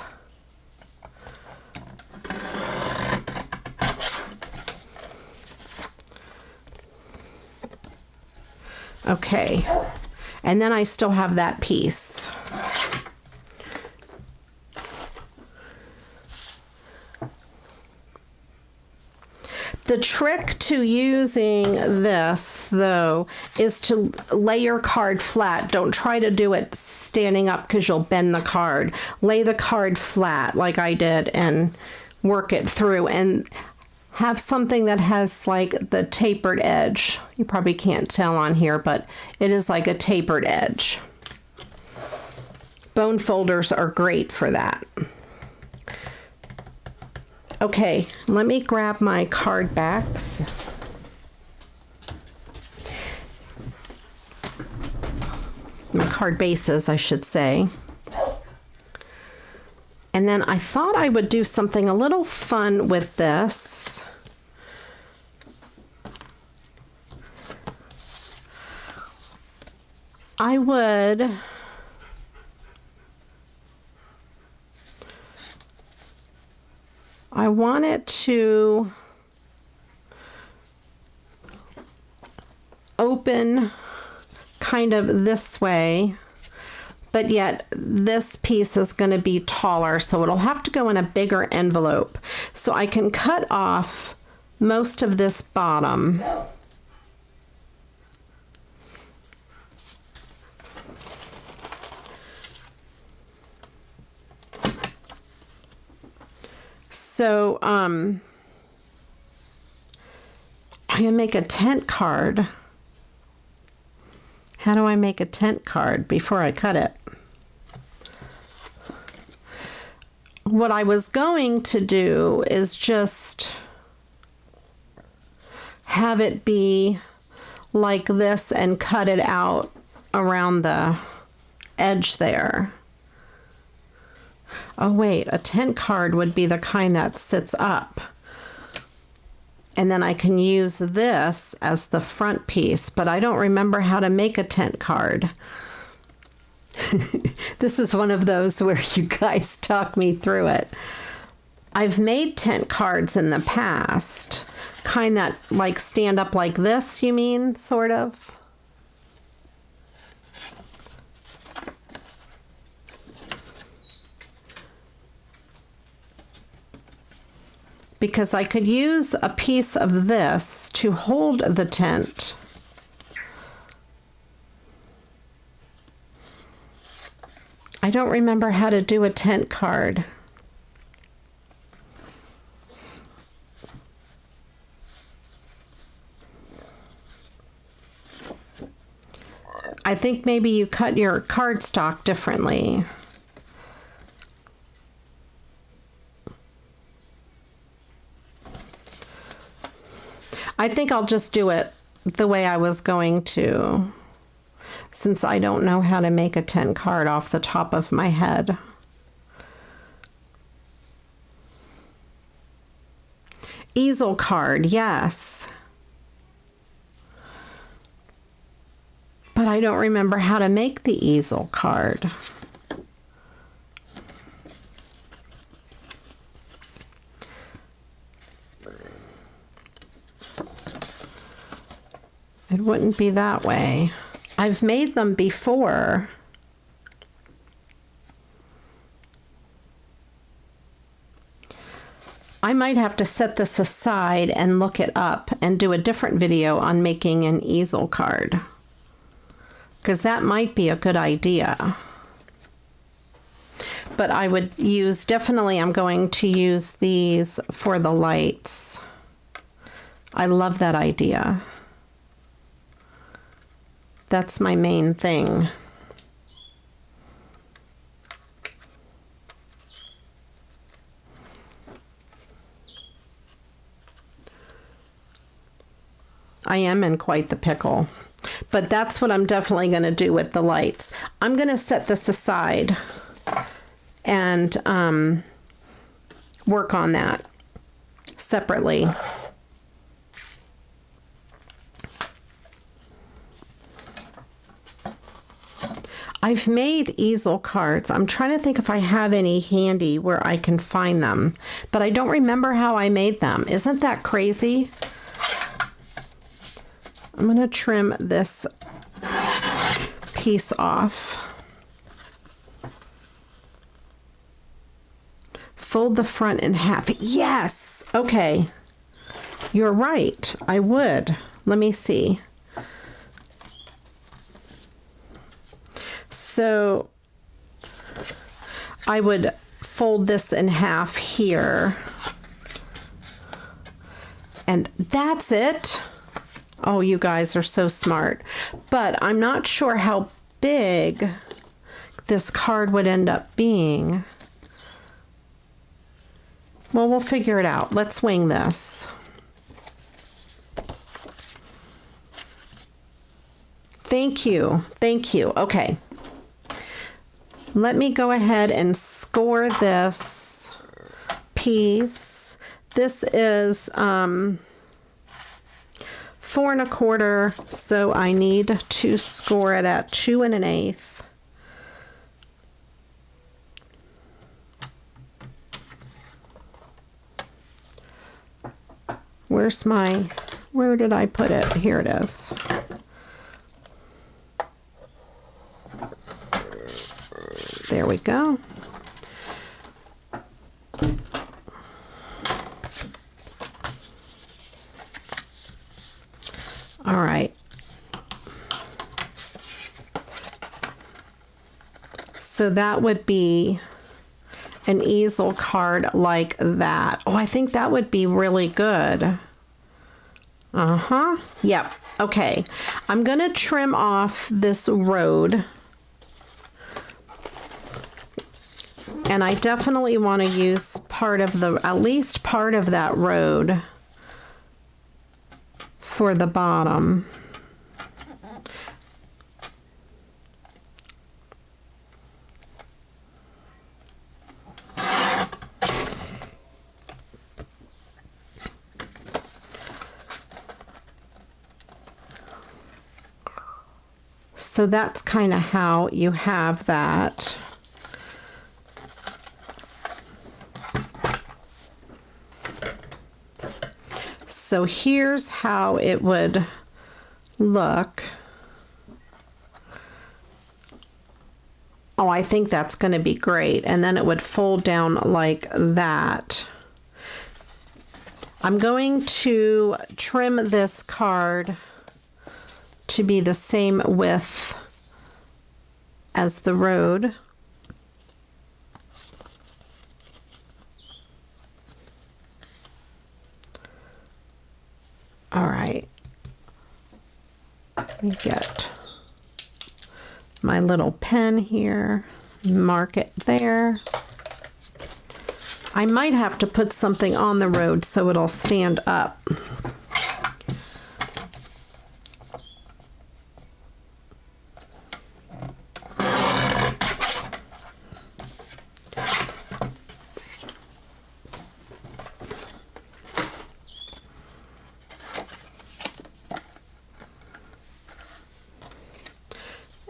Okay, and then I still have that piece. The trick to using this, though, is to lay your card flat. Don't try to do it standing up because you'll bend the card. Lay the card flat like I did and work it through. And have something that has like the tapered edge. You probably can't tell on here, but it is like a tapered edge. Bone folders are great for that. Okay, let me grab my card backs. My card bases, I should say. And then I thought I would do something a little fun with this. I want it to open kind of this way, but yet this piece is going to be taller, so it'll have to go in a bigger envelope. So I can cut off most of this bottom. So I'm gonna make a tent card. How do I make a tent card before I cut it? What I was going to do is just have it be like this and cut it out around the edge there. Oh wait, a tent card would be the kind that sits up. And then I can use this as the front piece, but I don't remember how to make a tent card. This is one of those where you guys talk me through it. I've made tent cards in the past, kind that like stand up like this, you mean, sort of? Because I could use a piece of this to hold the tent. I don't remember how to do a tent card. I think maybe you cut your cardstock differently. I think I'll just do it the way I was going to, since I don't know how to make a tent card off the top of my head. Easel card, yes. But I don't remember how to make the easel card. It wouldn't be that way. I've made them before. I might have to set this aside and look it up and do a different video on making an easel card, because that might be a good idea. But I would use, definitely I'm going to use these for the lights. I love that idea. That's my main thing. I am in quite the pickle, but that's what I'm definitely going to do with the lights. I'm going to set this aside and work on that separately. I've made easel cards. I'm trying to think if I have any handy where I can find them, but I don't remember how I made them. Isn't that crazy? I'm going to trim this piece off. Fold the front in half. Yes! Okay. You're right. I would. Let me see. So I would fold this in half here And that's it. Oh, you guys are so smart. But I'm not sure how big this card would end up being. Well, we'll figure it out. Let's wing this. Thank you. Thank you. Okay. Let me go ahead and score this piece. This is 4 1/4, so I need to score it at 2 1/8. Where did I put it? Here it is. There we go. All right. So that would be an easel card like that. Oh, I think that would be really good. Yep. Okay. I'm going to trim off this road. And I definitely want to use at least part of that road for the bottom. So that's kind of how you have that. So here's how it would look. Oh, I think that's going to be great. And then it would fold down like that. I'm going to trim this card to be the same width as the road. All right, let me get my little pen here, mark it there. I might have to put something on the road so it'll stand up.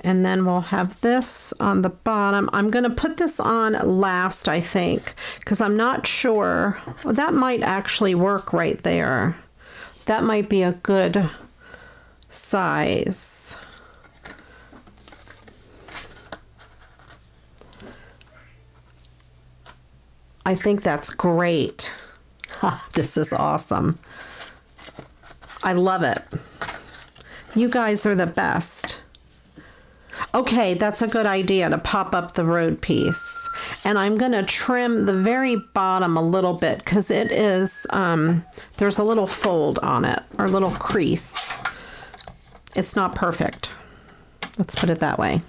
And then we'll have this on the bottom. I'm going to put this on last, I think, because I'm not sure. Well, that might actually work right there. That might be a good size. I think that's great. This is awesome. I love it. You guys are the best. Okay, that's a good idea to pop up the road piece. And I'm going to trim the very bottom a little bit because it is, there's a little fold on it, or a little crease. It's not perfect. Let's put it that way.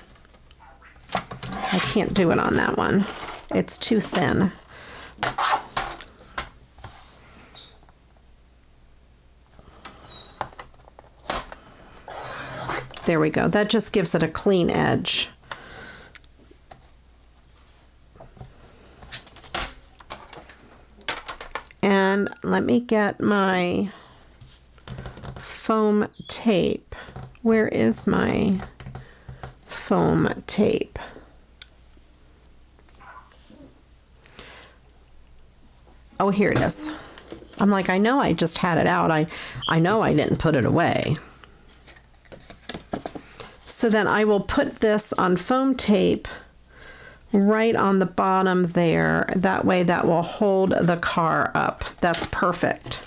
I can't do it on that one. It's too thin. There we go. That just gives it a clean edge. And let me get my foam tape. Where is my foam tape? Oh, here it is. I'm like, I know I just had it out. I know I didn't put it away. So then I will put this on foam tape right on the bottom there. That way that will hold the car up. That's perfect.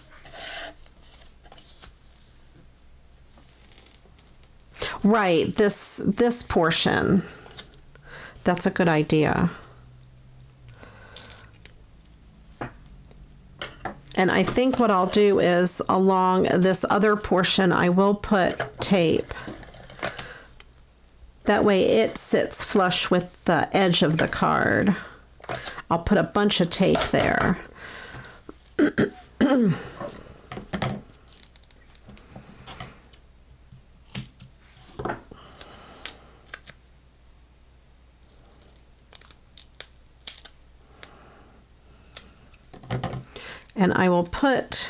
Right, this portion. That's a good idea. And I think what I'll do is along this other portion, I will put tape. That way it sits flush with the edge of the card. I'll put a bunch of tape there. And I will put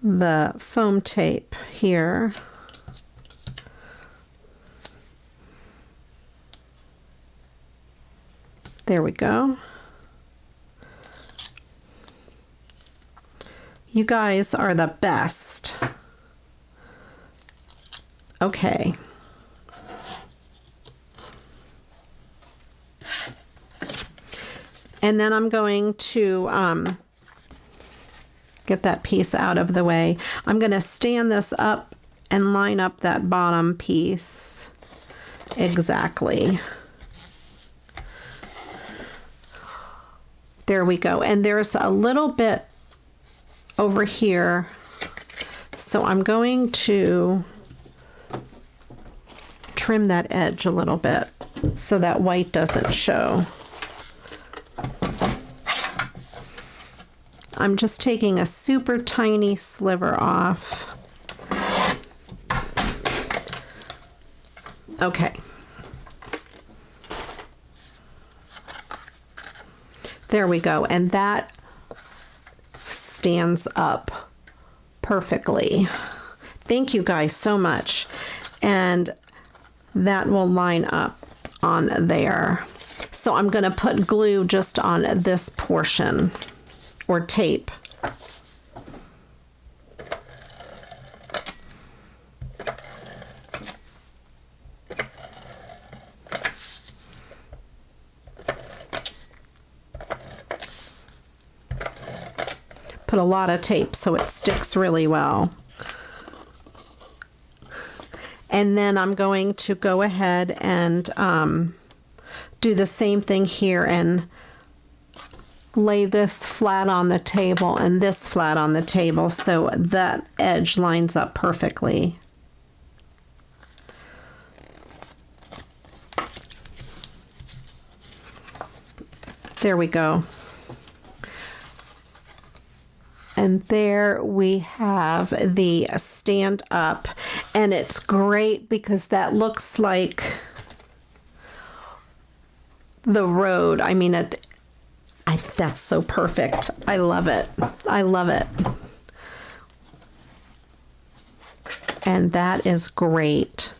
the foam tape here. There we go. You guys are the best. Okay. And then I'm going to get that piece out of the way. I'm going to stand this up and line up that bottom piece exactly. There we go. And there's a little bit over here. So I'm going to trim that edge a little bit so that white doesn't show. I'm just taking a super tiny sliver off. Okay. There we go. And that stands up perfectly. Thank you guys so much. And that will line up on there. So I'm going to put glue just on this portion, or tape. Put a lot of tape so it sticks really well. And then I'm going to go ahead and do the same thing here and lay this flat on the table and this flat on the table so that edge lines up perfectly. There we go. And there we have the stand up, and it's great because that looks like the road. I mean, that's so perfect. I love it. I love it. And that is great.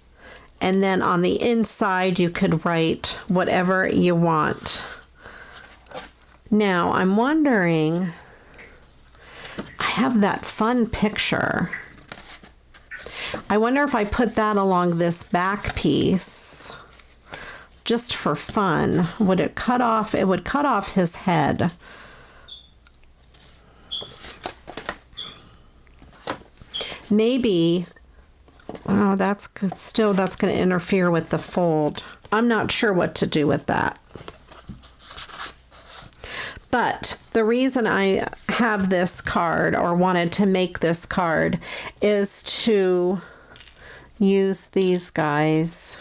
And then on the inside, you could write whatever you want. Now, I'm wondering, I have that fun picture. I wonder if I put that along this back piece. Just for fun, would it cut off? It would cut off his head. Maybe, oh, that's still, that's going to interfere with the fold. I'm not sure what to do with that. But the reason I have this card, or wanted to make this card, is to use these guys.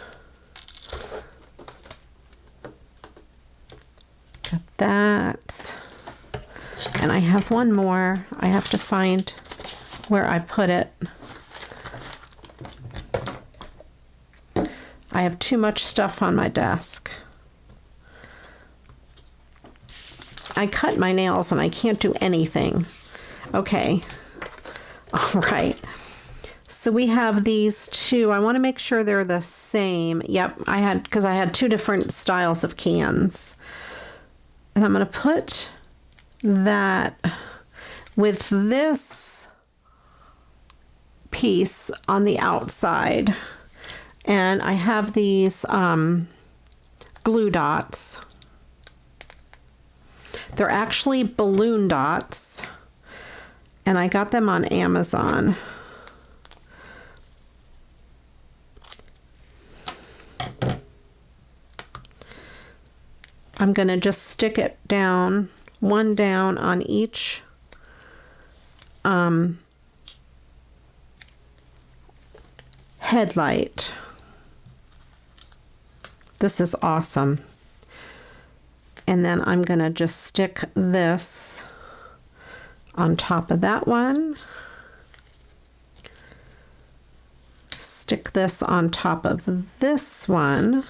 Got that. And I have one more. I have to find where I put it. I have too much stuff on my desk. I cut my nails and I can't do anything. Okay. All right. So we have these two. I want to make sure they're the same. Yep, because I had two different styles of cans. And I'm going to put that with this piece on the outside. And I have these glue dots. They're actually balloon dots. And I got them on Amazon. I'm going to just stick it down one down on each headlight. This is awesome. And then I'm going to just stick this on top of that one. Stick this on top of this one.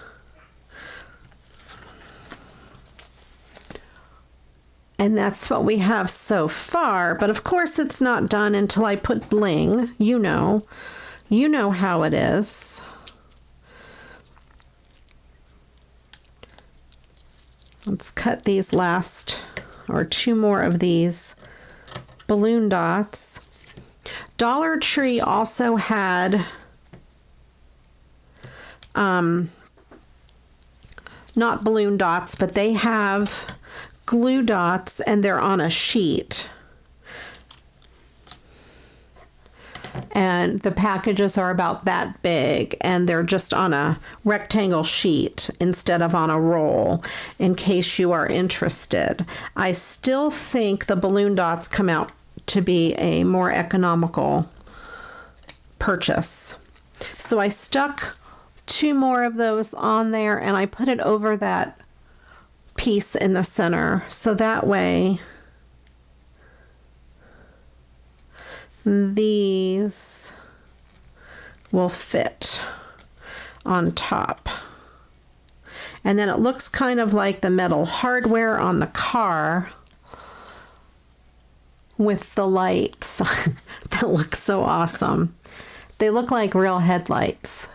And that's what we have so far. But of course it's not done until I put bling. You know how it is. Let's cut these last, or two more of these balloon dots. Dollar Tree also had, not balloon dots, but they have glue dots and they're on a sheet. And the packages are about that big and they're just on a rectangle sheet instead of on a roll, in case you are interested. I still think the balloon dots come out to be a more economical purchase. So I stuck two more of those on there and I put it over that piece in the center, so that way these will fit on top. And then it looks kind of like the metal hardware on the car with the lights. That looks so awesome. They look like real headlights.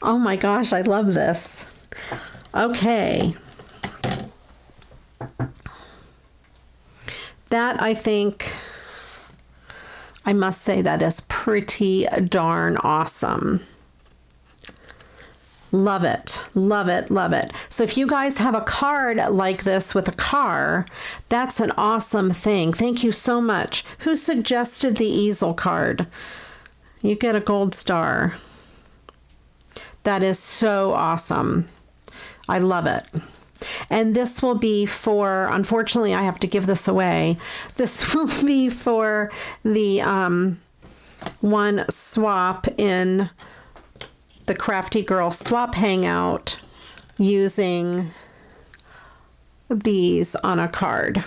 Oh my gosh, I love this. Okay. That, I think, I must say, that is pretty darn awesome. Love it, love it, love it. So if you guys have a card like this with a car, that's an awesome thing. Thank you so much. Who suggested the easel card? You get a gold star. That is so awesome. I love it. And this will be for, unfortunately, I have to give this away. This will be for the one swap in the Crafty Girl Swap Hangout using these on a card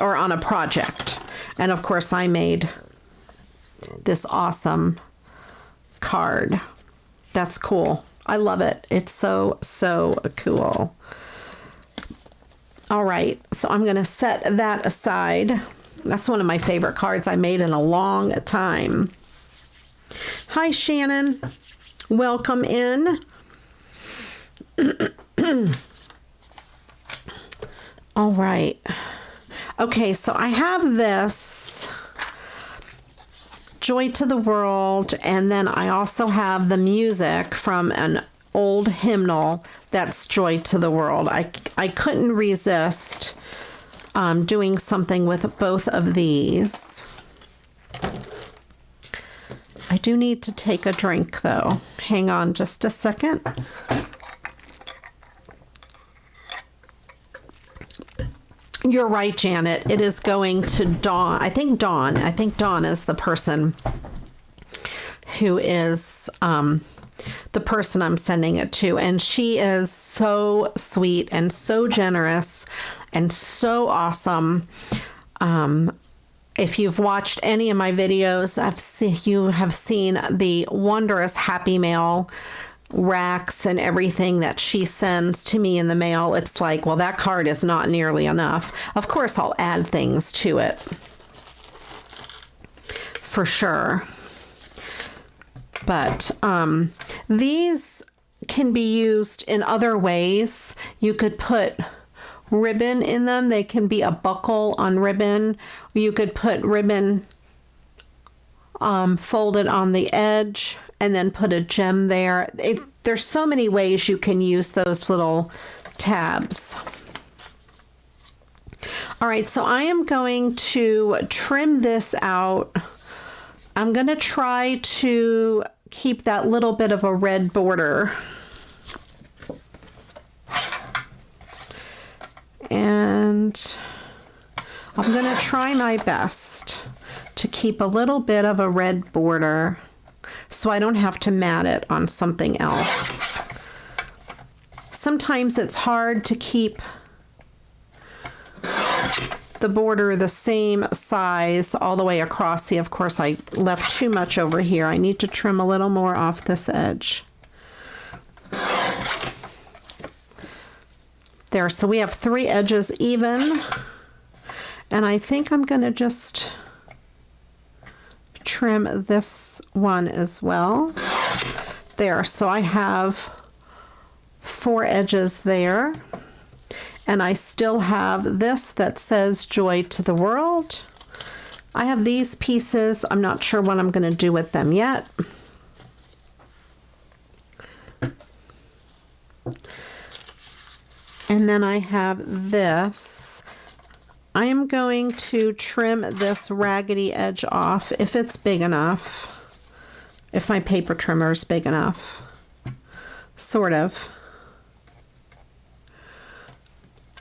or on a project. And of course, I made this awesome card. That's cool. I love it. It's so, so cool. All right, so I'm going to set that aside. That's one of my favorite cards I made in a long time. Hi, Shannon. Welcome in. All right. Okay, so I have this Joy to the World, and then I also have the music from an old hymnal that's Joy to the World. I couldn't resist doing something with both of these. I do need to take a drink though. Hang on just a second. You're right, Janet. It is going to Dawn. I think Dawn is the person who is the person I'm sending it to. And she is so sweet and so generous and so awesome. If you've watched any of my videos, you have seen the wondrous Happy Mail racks and everything that she sends to me in the mail. It's like, well, that card is not nearly enough. Of course, I'll add things to it for sure. But these can be used in other ways. You could put ribbon in them. They can be a buckle on ribbon. You could put ribbon folded on the edge and then put a gem there. There's so many ways you can use those little tabs. All right, so I am going to trim this out. I'm going to try to keep that little bit of a red border. And I'm going to try my best to keep a little bit of a red border so I don't have to mat it on something else. Sometimes it's hard to keep the border the same size all the way across. See, of course, I left too much over here. I need to trim a little more off this edge. There, so we have 3 edges even. And I think I'm going to just trim this one as well. There, so I have 4 edges there. And I still have this that says Joy to the World. I have these pieces. I'm not sure what I'm going to do with them yet. And then I have this. I am going to trim this raggedy edge off if it's big enough. If my paper trimmer is big enough. Sort of.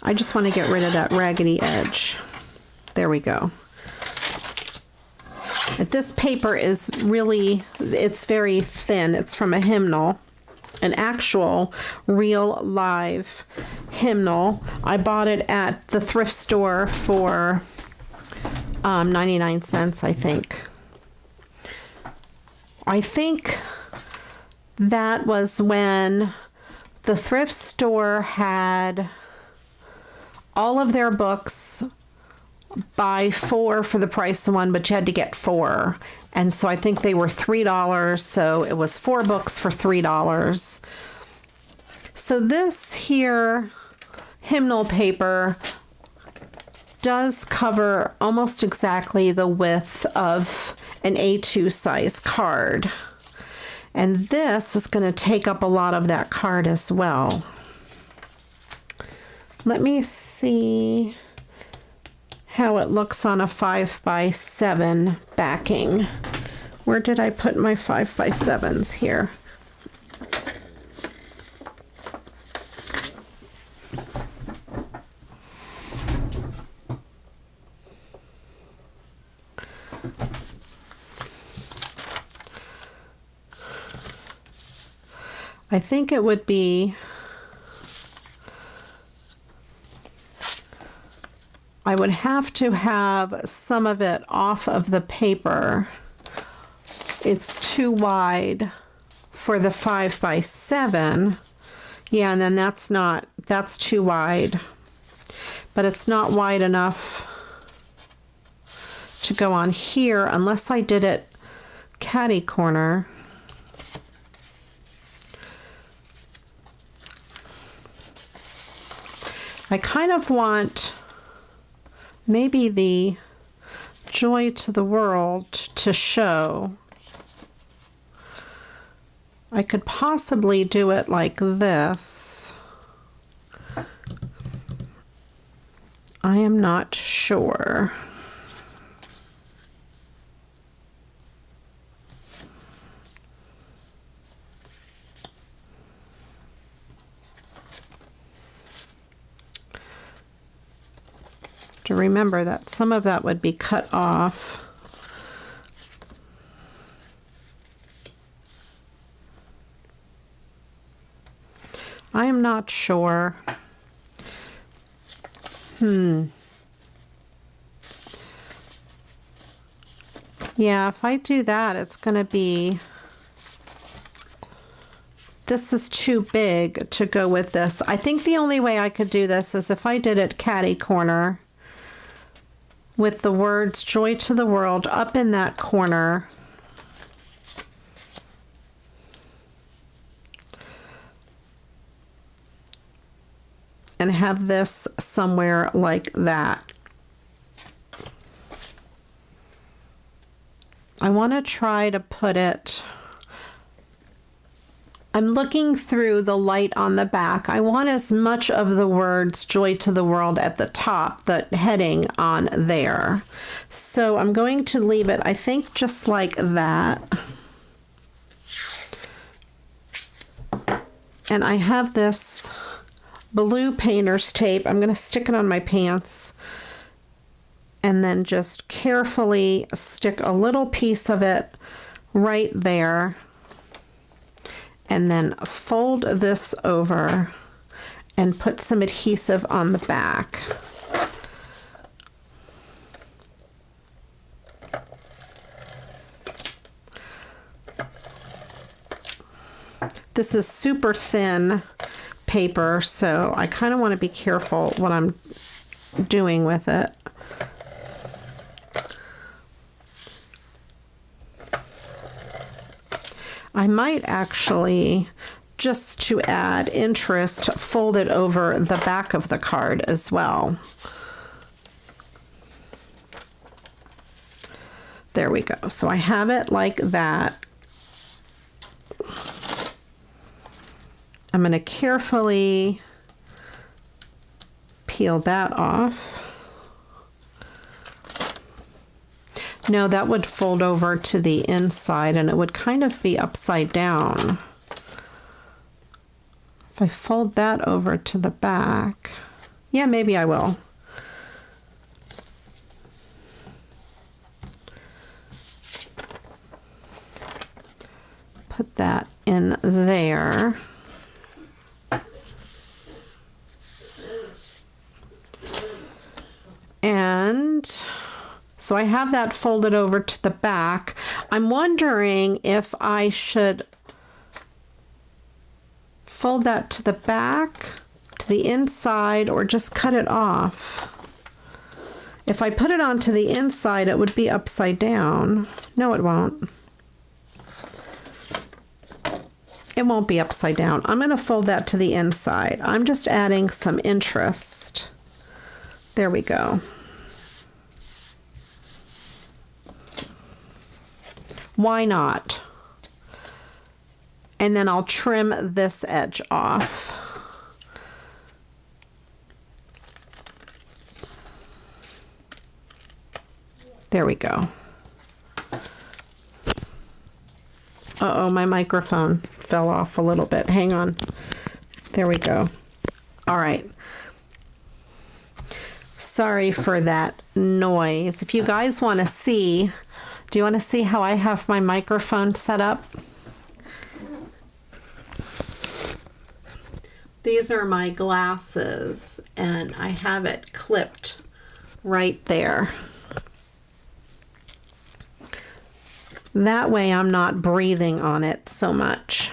I just want to get rid of that raggedy edge. There we go. This paper is really, it's very thin. It's from a Hymnal, an actual real live Hymnal. I bought it at the thrift store for 99 cents, I think. I think that was when the thrift store had all of their books buy 4 for the price of 1, but you had to get 4. And so I think they were $3, so it was 4 books for $3. So this here Hymnal paper does cover almost exactly the width of an A2 size card. And this is going to take up a lot of that card as well. Let me see how it looks on a 5x7 backing. Where did I put my 5x7s here? I think it would be, I would have to have some of it off of the paper. It's too wide for the 5x7. Yeah, and then that's too wide. But it's not wide enough to go on here unless I did it catty corner. I kind of want maybe the Joy to the World to show. I could possibly do it like this. I am not sure. To remember that some of that would be cut off. I am not sure. Yeah, if I do that, it's going to be, this is too big to go with this. I think the only way I could do this is if I did it catty corner with the words Joy to the World up in that corner. And have this somewhere like that. I want to try to put it, I'm looking through the light on the back. I want as much of the words Joy to the World at the top, the heading on there. So I'm going to leave it, I think, just like that. And I have this blue painter's tape. I'm going to stick it on my pants and then just carefully stick a little piece of it right there, and then fold this over and put some adhesive on the back. This is super thin paper, so I kind of want to be careful what I'm doing with it. I might actually, just to add interest, fold it over the back of the card as well. There we go. So I have it like that. I'm going to carefully peel that off. No, that would fold over to the inside and it would kind of be upside down. If I fold that over to the back, yeah, maybe I will. Put that in there. And so I have that folded over to the back. I'm wondering if I should fold that to the back, to the inside, or just cut it off. If I put it onto the inside, it would be upside down. No, it won't. It won't be upside down. I'm going to fold that to the inside. I'm just adding some interest. There we go. Why not? And then I'll trim this edge off. There we go. Uh-oh, my microphone fell off a little bit. Hang on. There we go. All right. Sorry for that noise. If you guys want to see, do you want to see how I have my microphone set up? These are my glasses, and I have it clipped right there. That way I'm not breathing on it so much.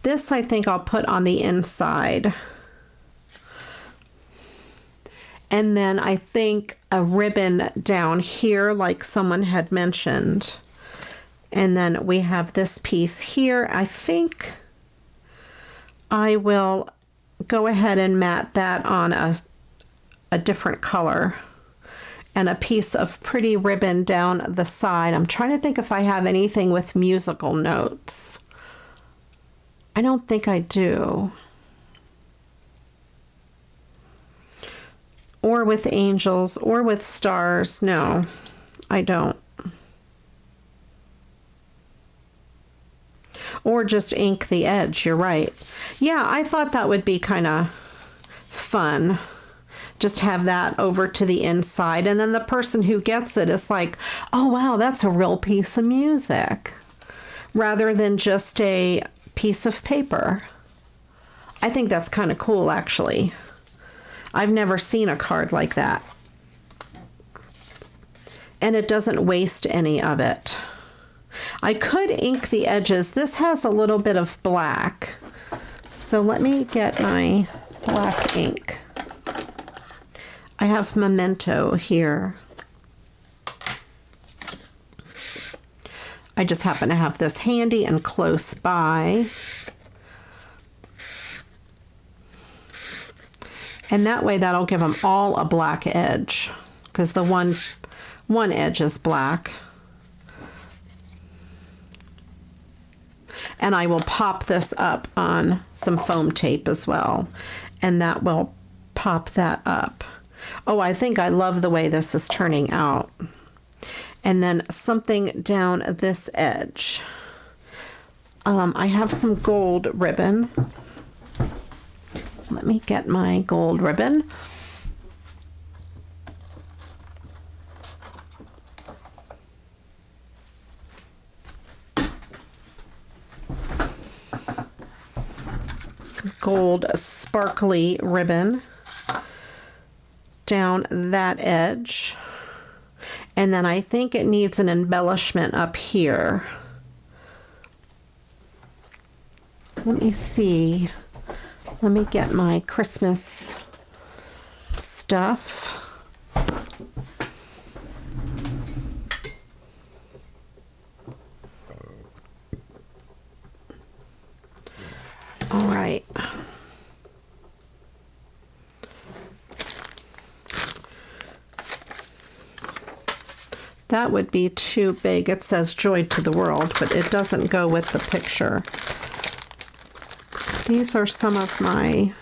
This I think I'll put on the inside. And then I think a ribbon down here, like someone had mentioned. And then we have this piece here. I think I will go ahead and mat that on a different color. And a piece of pretty ribbon down the side. I'm trying to think if I have anything with musical notes. I don't think I do. Or with angels, or with stars. No, I don't. Or just ink the edge, you're right. Yeah, I thought that would be kind of fun. Just have that over to the inside, and then the person who gets it is like, oh wow, that's a real piece of music, rather than just a piece of paper. I think that's kind of cool, actually. I've never seen a card like that. And it doesn't waste any of it. I could ink the edges. This has a little bit of black. So let me get my black ink. I have Memento here. I just happen to have this handy and close by. And that way that'll give them all a black edge, because the one edge is black. And I will pop this up on some foam tape as well, and that will pop that up. Oh, I think I love the way this is turning out. And then something down this edge. I have some gold ribbon. Let me get my gold ribbon. It's gold sparkly ribbon down that edge. And then I think it needs an embellishment up here. Let me see. Let me get my Christmas stuff. All right. That would be too big. It says Joy to the World, but it doesn't go with the picture. These are some of my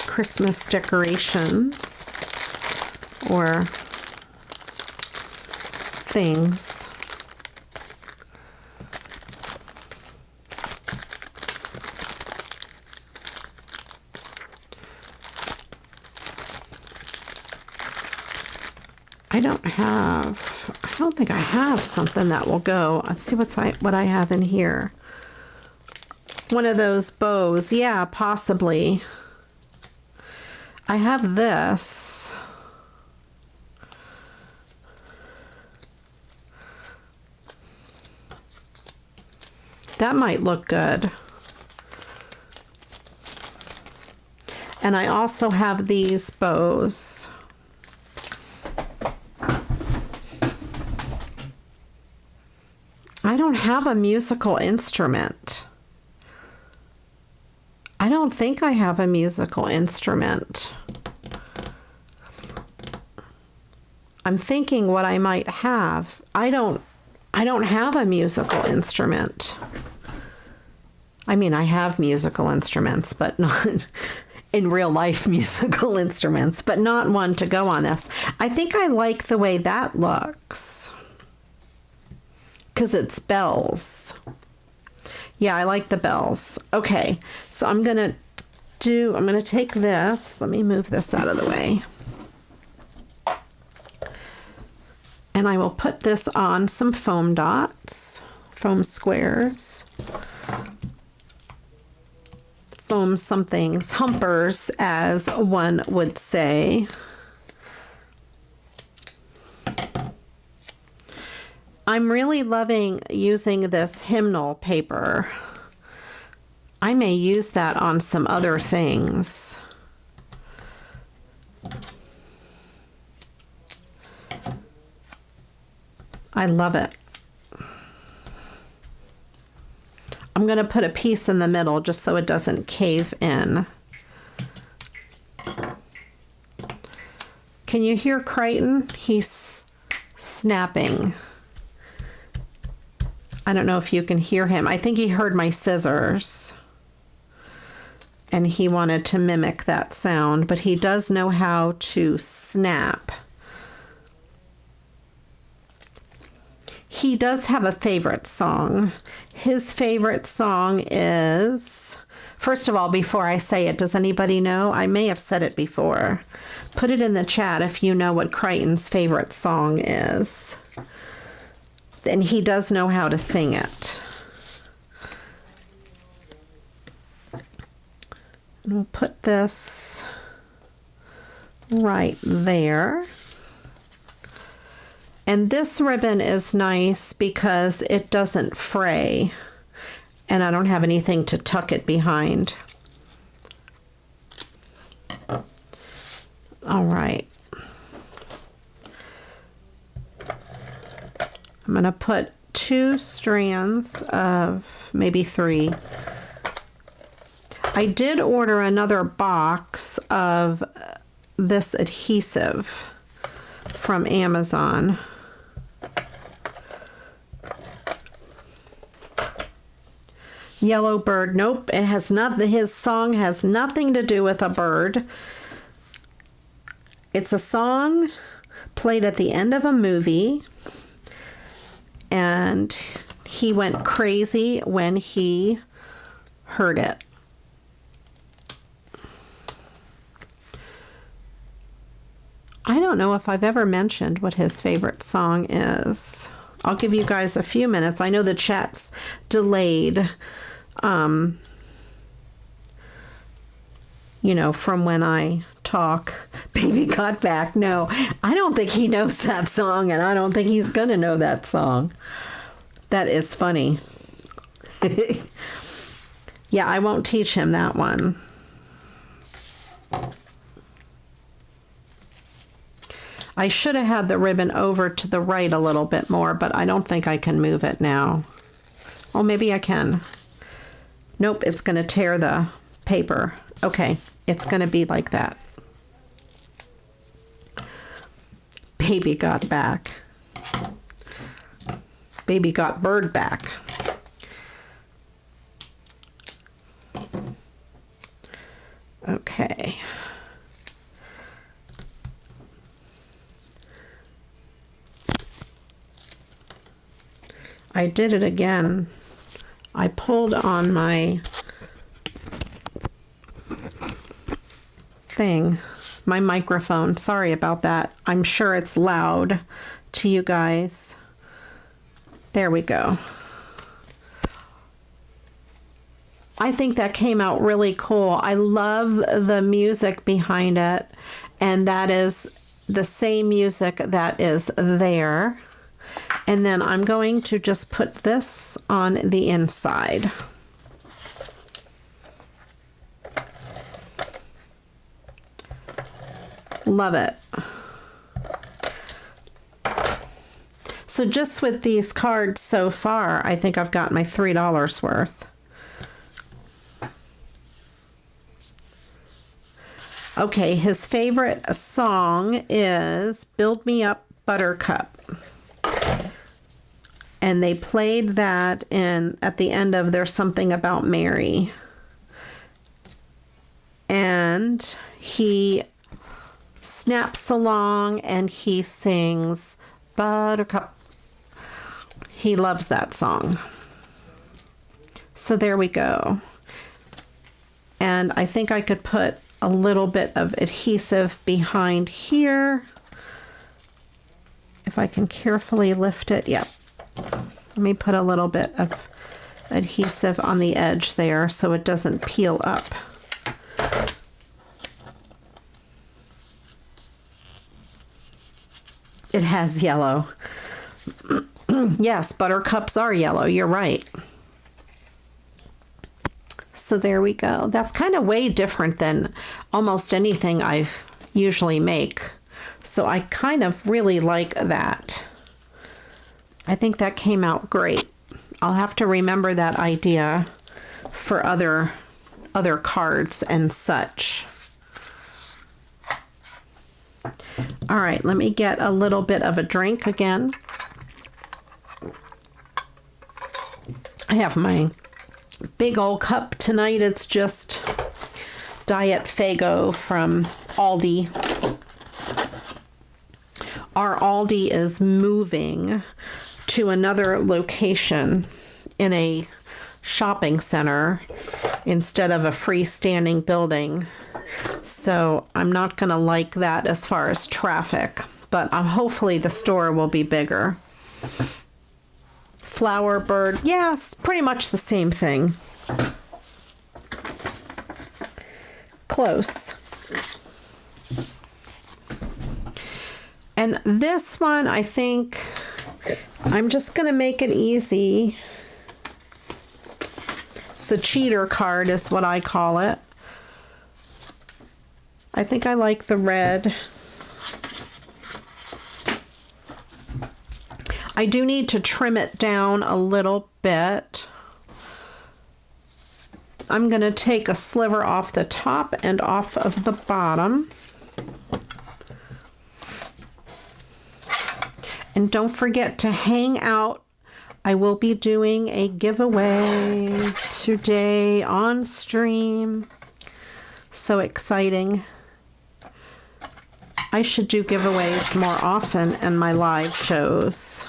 Christmas decorations or things. I don't think I have something that will go. Let's see what I have in here. One of those bows. Yeah, possibly. I have this. That might look good. And I also have these bows. I don't have a musical instrument. I don't think I have a musical instrument. I'm thinking what I might have. I don't have a musical instrument. I mean, I have musical instruments, but not in real life musical instruments, but not one to go on this. I think I like the way that looks. Because it's bells. Yeah, I like the bells. Okay, so I'm gonna take this. Let me move this out of the way. And I will put this on some foam dots, foam squares, foam somethings, humpers, as one would say. I'm really loving using this Hymnal paper. I may use that on some other things. I love it. I'm going to put a piece in the middle just so it doesn't cave in. Can you hear Crichton? He's snapping. I don't know if you can hear him. I think he heard my scissors and he wanted to mimic that sound, but he does know how to snap. He does have a favorite song. His favorite song is, first of all, before I say it, does anybody know? I may have said it before. Put it in the chat if you know what Crichton's favorite song is. And he does know how to sing it. And we'll put this right there. And this ribbon is nice because it doesn't fray. And I don't have anything to tuck it behind. All right. I'm going to put 2 strands of maybe 3. I did order another box of this adhesive from Amazon. Yellow bird. Nope, it has not. His song has nothing to do with a bird. It's a song played at the end of a movie. And he went crazy when he heard it. I don't know if I've ever mentioned what his favorite song is. I'll give you guys a few minutes. I know the chat's delayed, you know, from when I talk. Baby Got Back. No, I don't think he knows that song, and I don't think he's going to know that song. That is funny. Yeah, I won't teach him that one. I should have had the ribbon over to the right a little bit more, but I don't think I can move it now. Oh, maybe I can. Nope, it's going to tear the paper. Okay, it's going to be like that. Baby got back. Baby got bird back. Okay. I did it again. I pulled on my thing, my microphone. Sorry about that. I'm sure it's loud to you guys. There we go. I think that came out really cool. I love the music behind it, and that is the same music that is there. And then I'm going to just put this on the inside. Love it. So just with these cards so far, I think I've got my $3 worth. Okay, his favorite song is Build Me Up, Buttercup. And they played that at the end of There's Something About Mary. And he snaps along and he sings Buttercup. He loves that song. So there we go. And I think I could put a little bit of adhesive behind here. If I can carefully lift it. Yep. Let me put a little bit of adhesive on the edge there so it doesn't peel up. It has yellow. Yes, buttercups are yellow. You're right. So there we go. That's kind of way different than almost anything I usually make. So I kind of really like that. I think that came out great. I'll have to remember that idea for other cards and such. All right, let me get a little bit of a drink again. I have my big old cup tonight. It's just Diet Fago from Aldi. Our Aldi is moving to another location in a shopping center instead of a freestanding building. So I'm not going to like that as far as traffic, but hopefully the store will be bigger. Flower bird, yeah, it's pretty much the same thing. Close. And this one, I think I'm just going to make it easy. It's a cheater card is what I call it. I think I like the red. I do need to trim it down a little bit. I'm going to take a sliver off the top and off of the bottom. And don't forget to hang out. I will be doing a giveaway today on stream. So exciting. I should do giveaways more often in my live shows.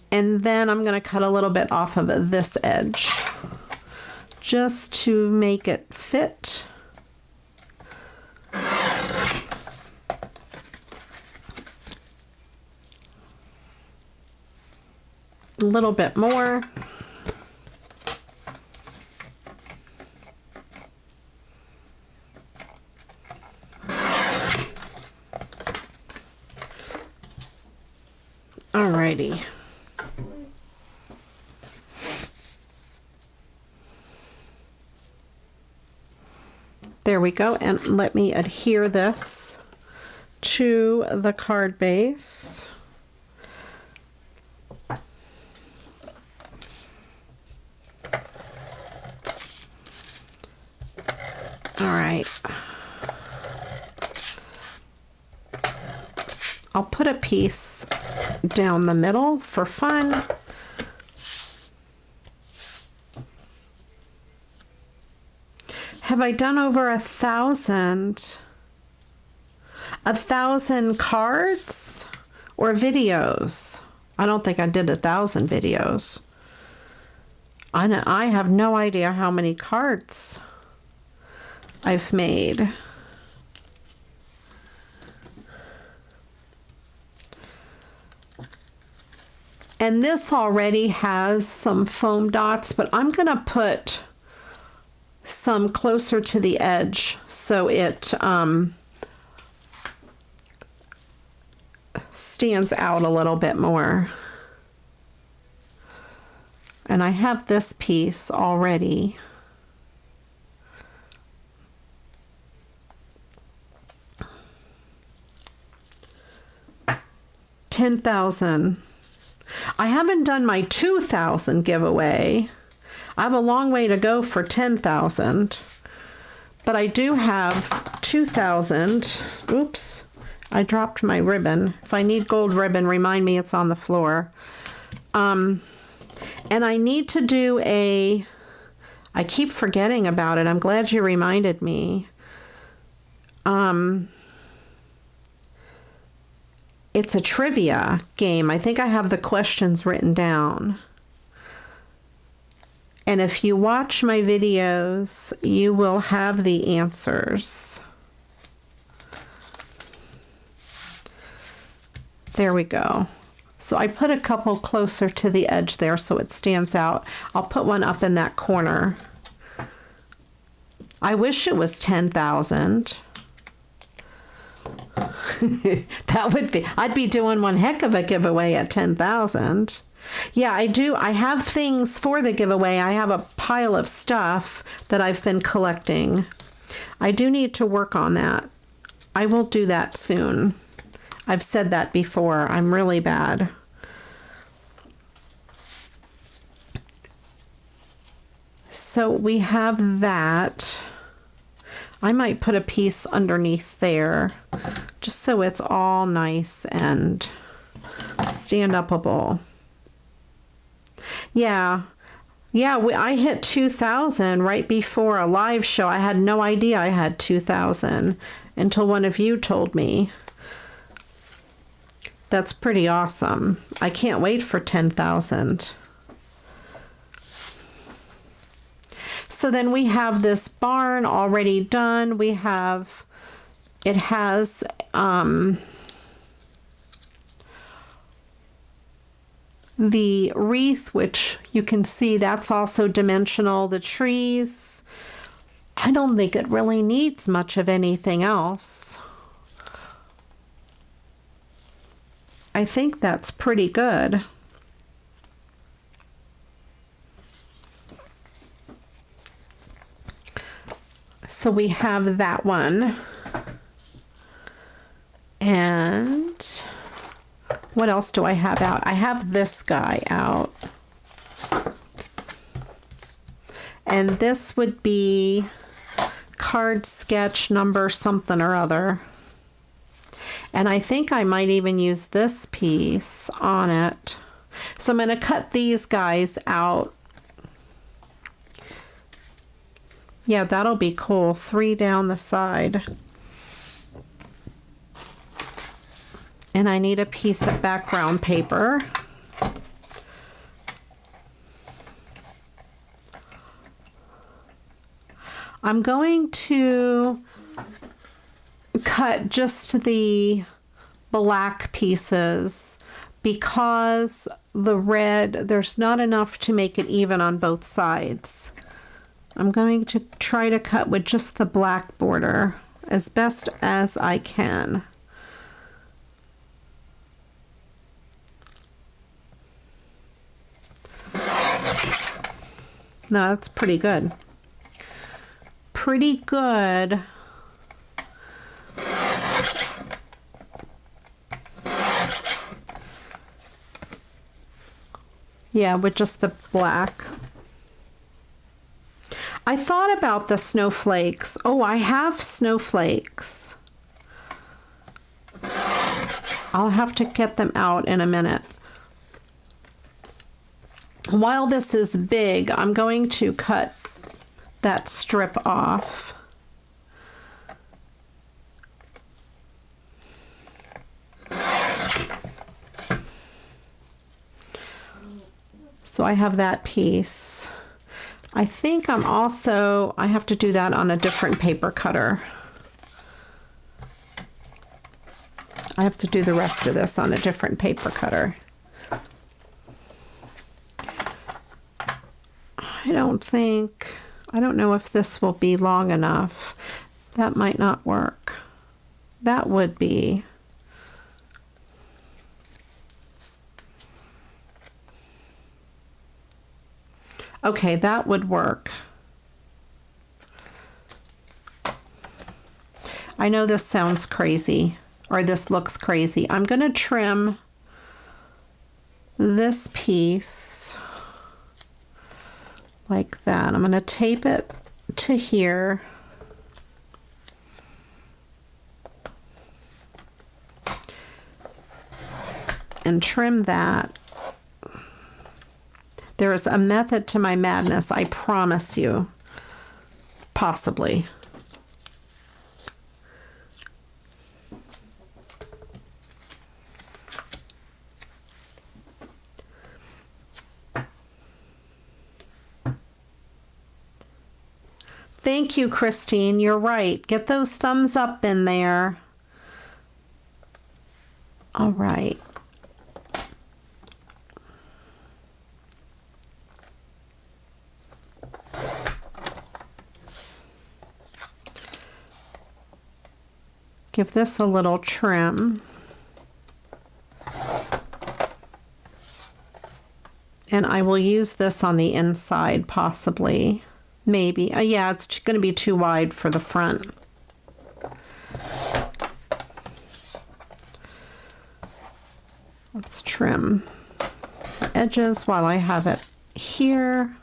And then I'm going to cut a little bit off of this edge just to make it fit. A little bit more. Alrighty. There we go, and let me adhere this to the card base. All right. I'll put a piece down the middle for fun. Have I done over 1,000 cards or videos? I don't think I did 1,000 videos. I have no idea how many cards I've made. And this already has some foam dots, but I'm going to put some closer to the edge so it stands out a little bit more. And I have this piece already. $10,000. I haven't done my 2,000 giveaway. I have a long way to go for 10,000, but I do have 2,000. Oops, I dropped my ribbon. If I need gold ribbon, remind me it's on the floor. And I need to do I keep forgetting about it. I'm glad you reminded me. It's a trivia game. I think I have the questions written down. And if you watch my videos, you will have the answers. There we go. So I put a couple closer to the edge there so it stands out. I'll put one up in that corner. I wish it was 10,000. That would be, I'd be doing one heck of a giveaway at 10,000. Yeah, I do. I have things for the giveaway. I have a pile of stuff that I've been collecting. I do need to work on that. I will do that soon. I've said that before. I'm really bad. So we have that. I might put a piece underneath there just so it's all nice and stand-upable. Yeah, I hit 2,000 right before a live show. I had no idea I had 2,000 until one of you told me. That's pretty awesome. I can't wait for 10,000. So then we have this barn already done. It has the wreath, which you can see that's also dimensional. The trees, I don't think it really needs much of anything else. I think that's pretty good. So we have that one. And what else do I have out? I have this guy out. And this would be card sketch number something or other. And I think I might even use this piece on it. So I'm going to cut these guys out. Yeah, that'll be cool. 3 down the side. And I need a piece of background paper. I'm going to cut just the black pieces because the red, there's not enough to make it even on both sides. I'm going to try to cut with just the black border as best as I can. No, that's pretty good. Pretty good. Yeah, with just the black. I thought about the snowflakes. Oh, I have snowflakes. I'll have to get them out in a minute. While this is big, I'm going to cut that strip off. So I have that piece. I think I have to do that on a different paper cutter. I have to do the rest of this on a different paper cutter. I don't know if this will be long enough. That might not work. That would be. Okay, that would work. I know this sounds crazy, or this looks crazy. I'm going to trim this piece like that. I'm going to tape it to here. And trim that. There is a method to my madness, I promise you. Possibly. Thank you, Christine. You're right. Get those thumbs up in there. All right. Give this a little trim. And I will use this on the inside, possibly. Maybe. Yeah, it's going to be too wide for the front. Let's trim the edges while I have it here.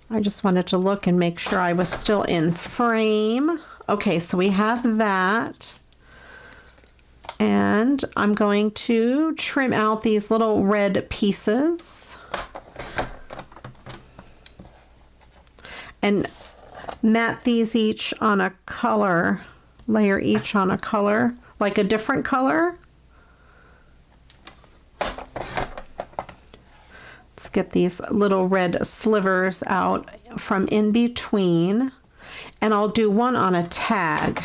I just wanted to look and make sure I was still in frame. Okay, so we have that. And I'm going to trim out these little red pieces. And mat these each on a color, layer each on a color, like a different color. Let's get these little red slivers out from in between. And I'll do one on a tag.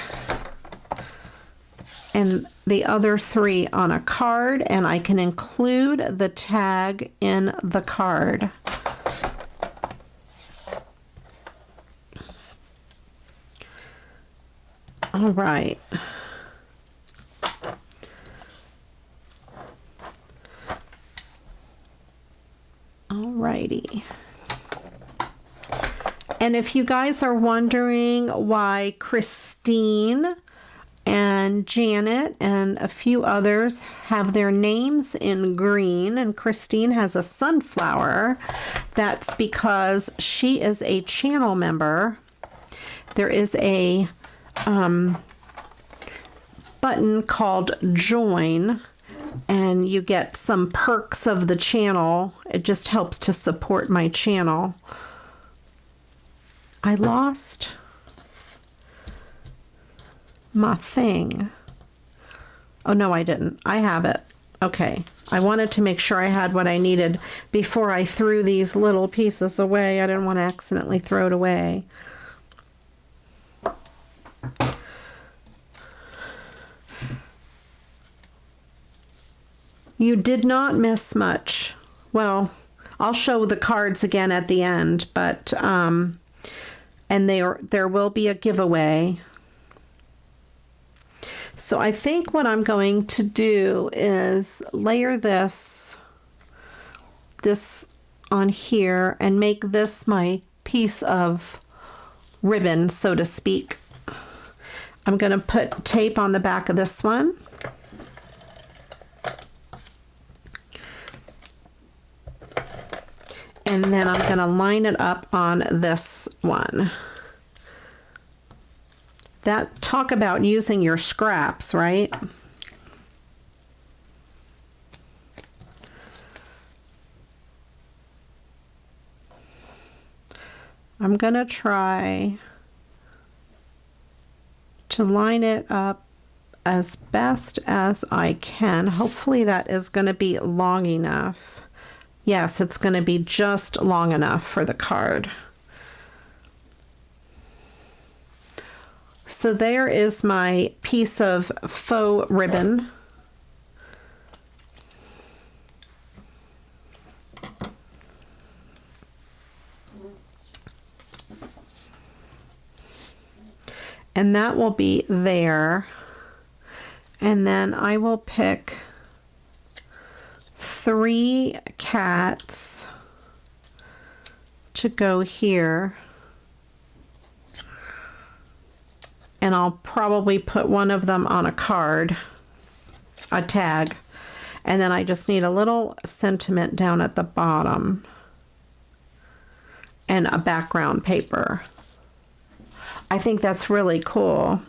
And the other three on a card, and I can include the tag in the card. All right. All righty. And if you guys are wondering why Christine and Janet and a few others have their names in green, and Christine has a sunflower, that's because she is a channel member. There is a button called join, and you get some perks of the channel. It just helps to support my channel. I lost my thing. Oh no, I didn't. I have it. Okay. I wanted to make sure I had what I needed before I threw these little pieces away. I didn't want to accidentally throw it away. You did not miss much. Well, I'll show the cards again at the end, but and there will be a giveaway. So I think what I'm going to do is layer this on here and make this my piece of ribbon, so to speak. I'm going to put tape on the back of this one. And then I'm going to line it up on this one. That, talk about using your scraps, right? I'm going to try to line it up as best as I can. Hopefully that is going to be long enough. Yes, it's going to be just long enough for the card. So there is my piece of faux ribbon. And that will be there. And then I will pick 3 cats to go here. And I'll probably put one of them on a card, a tag. And then I just need a little sentiment down at the bottom and a background paper. I think that's really cool.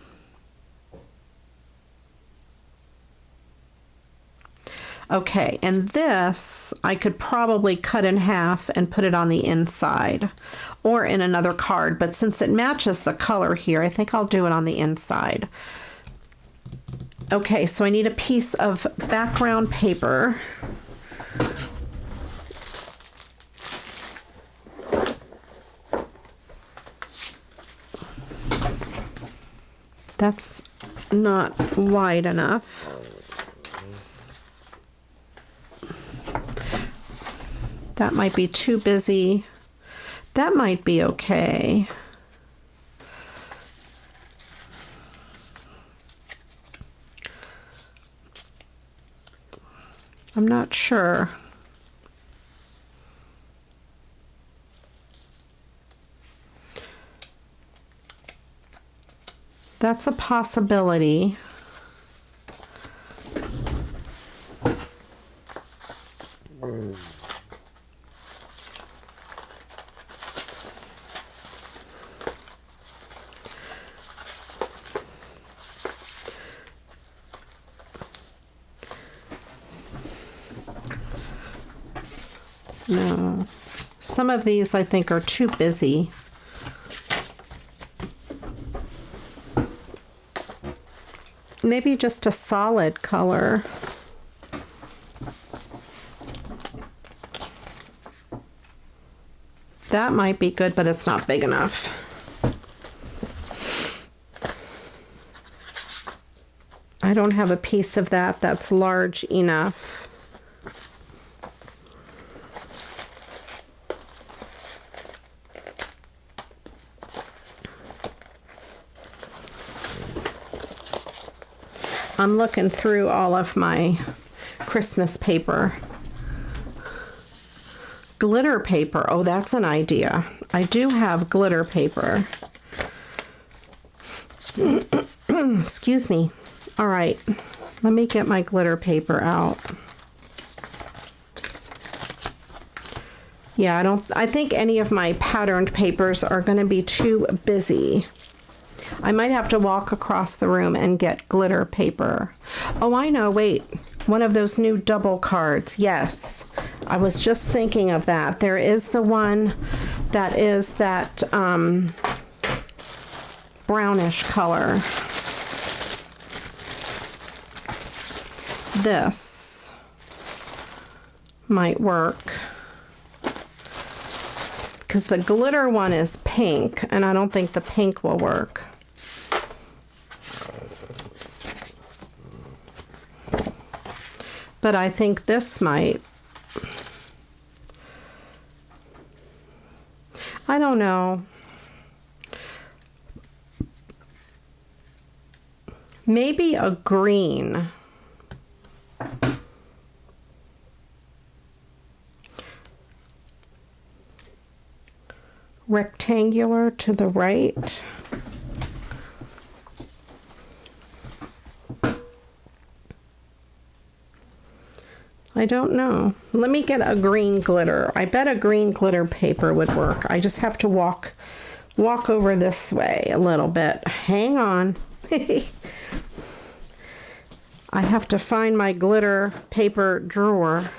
Okay, and this I could probably cut in half and put it on the inside or in another card, but since it matches the color here, I think I'll do it on the inside. Okay, so I need a piece of background paper. That's not wide enough. That might be too busy. That might be okay. I'm not sure. That's a possibility. No, some of these I think are too busy. Maybe just a solid color. That might be good, but it's not big enough. I don't have a piece of that that's large enough. I'm looking through all of my Christmas paper. Glitter paper. Oh, that's an idea. I do have glitter paper. Excuse me. All right. Let me get my glitter paper out. Yeah, I think any of my patterned papers are going to be too busy. I might have to walk across the room and get glitter paper. Oh, I know. Wait. One of those new double cards. Yes. I was just thinking of that. There is the one that is that brownish color. This might work. Because the glitter one is pink, and I don't think the pink will work. but I think this might. I don't know. Maybe a green. Rectangular to the right. I don't know. Let me get a green glitter. I bet a green glitter paper would work. I just have to walk over this way a little bit. Hang on. I have to find my glitter paper drawer.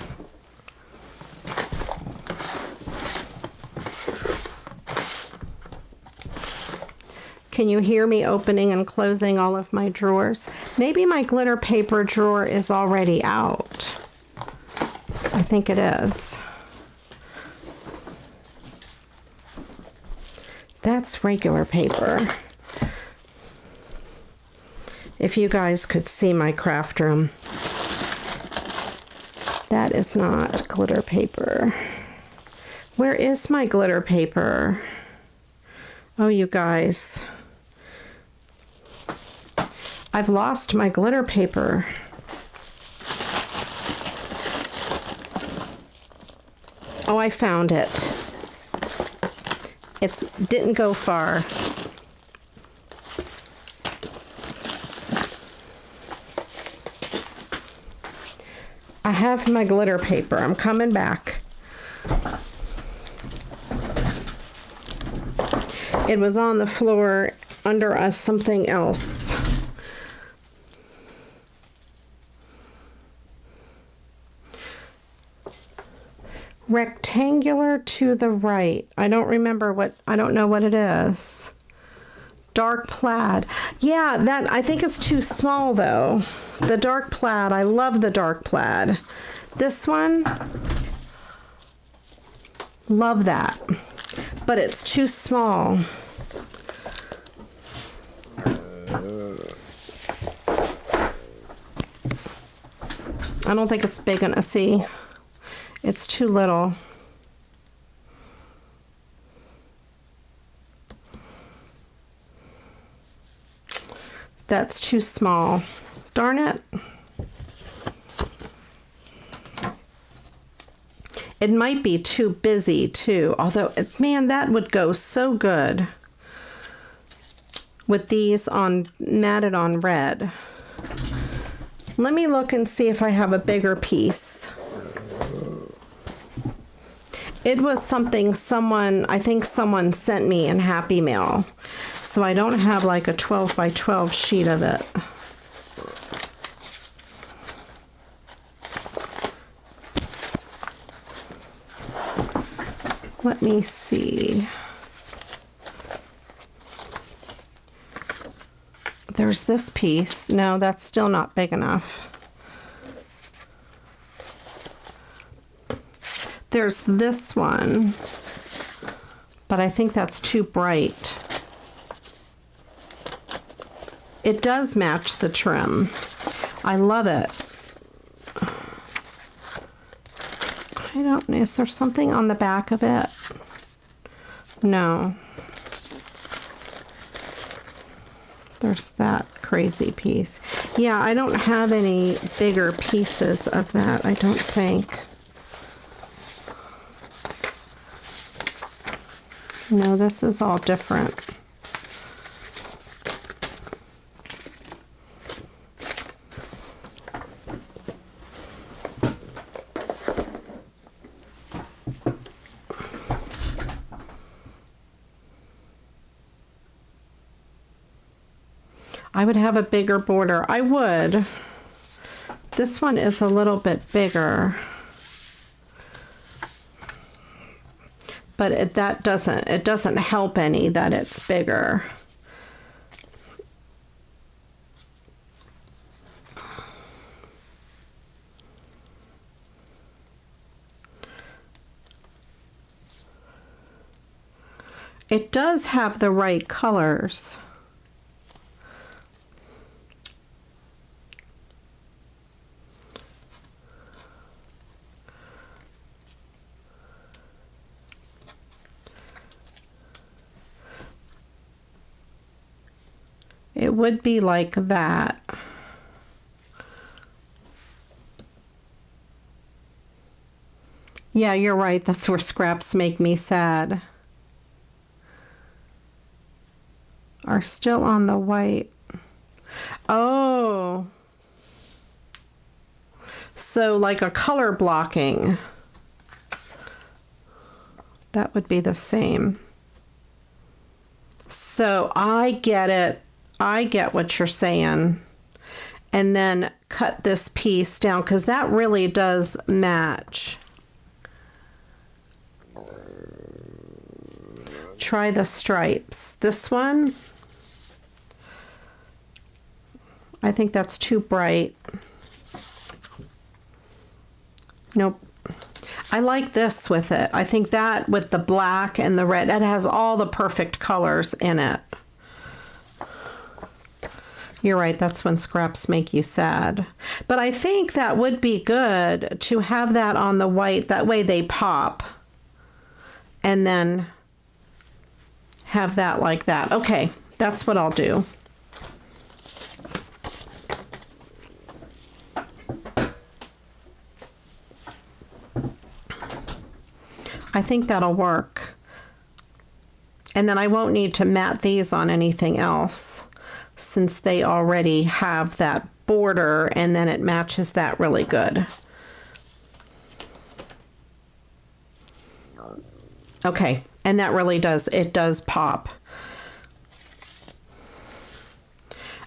Can you hear me opening and closing all of my drawers? Maybe my glitter paper drawer is already out. I think it is. That's regular paper. If you guys could see my craft room. That is not glitter paper. Where is my glitter paper? Oh, you guys. I've lost my glitter paper. Oh, I found it. It didn't go far. I have my glitter paper. I'm coming back. It was on the floor under something else. Rectangular to the right. I don't know what it is. Dark plaid. Yeah, that I think it's too small though. The dark plaid. I love the dark plaid. This one, love that. But it's too small. I don't think it's big enough. See? It's too little. That's too small. Darn it. It might be too busy too, although, man, that would go so good with these on matted on red. Let me look and see if I have a bigger piece. It was something I think someone sent me in Happy Mail. So I don't have like a 12 by 12 sheet of it. Let me see. There's this piece. No, that's still not big enough. There's this one, but I think that's too bright. It does match the trim. I love it. I don't know, is there something on the back of it? No. There's that crazy piece. Yeah, I don't have any bigger pieces of that, I don't think. No, this is all different. I would have a bigger border. I would. This one is a little bit bigger. But it doesn't help any that it's bigger. It does have the right colors. It would be like that. Yeah, you're right. That's where scraps make me sad. Are still on the white. Oh. So like a color blocking. That would be the same. So I get it. I get what you're saying. And then cut this piece down because that really does match. Try the stripes. This one, I think that's too bright. Nope. I like this with it. I think that with the black and the red, it has all the perfect colors in it. You're right, that's when scraps make you sad. But I think that would be good to have that on the white. That way they pop. And then have that like that. Okay, that's what I'll do. I think that'll work. And then I won't need to mat these on anything else since they already have that border, and then it matches that really good. Okay, and that really does, it does pop.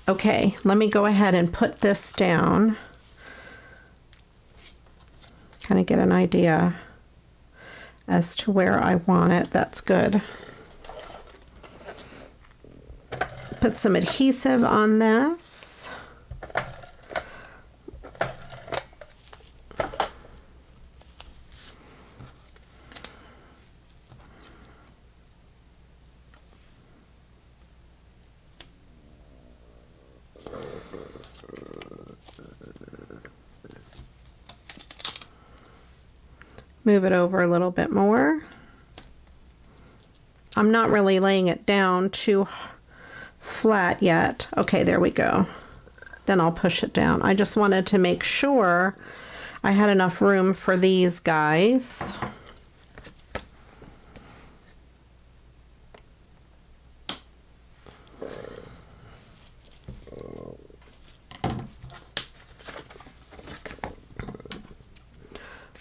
Okay, let me go ahead and put this down. Kind of get an idea as to where I want it. That's good. Put some adhesive on this. Move it over a little bit more. I'm not really laying it down too flat yet. Okay, there we go. Then I'll push it down. I just wanted to make sure I had enough room for these guys.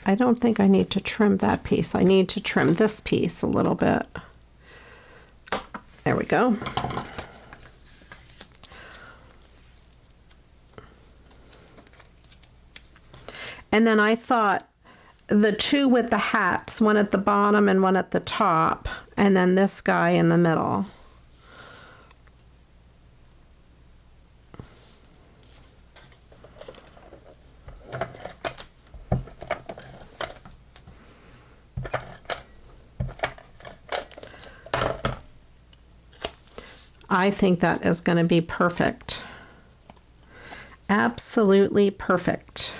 I don't think I need to trim that piece. I need to trim this piece a little bit. There we go. And then I thought the two with the hats, one at the bottom and one at the top, and then this guy in the middle. I think that is going to be perfect. Absolutely perfect.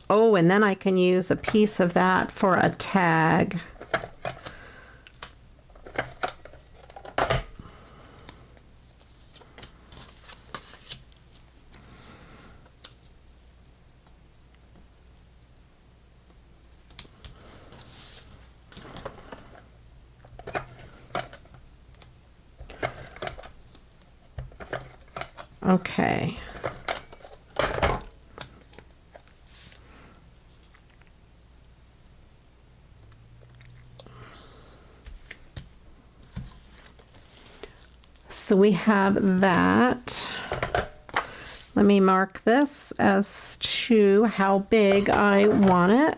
Oh, and then I can use a piece of that for a tag. Okay. So we have that. Let me mark this as to how big I want it.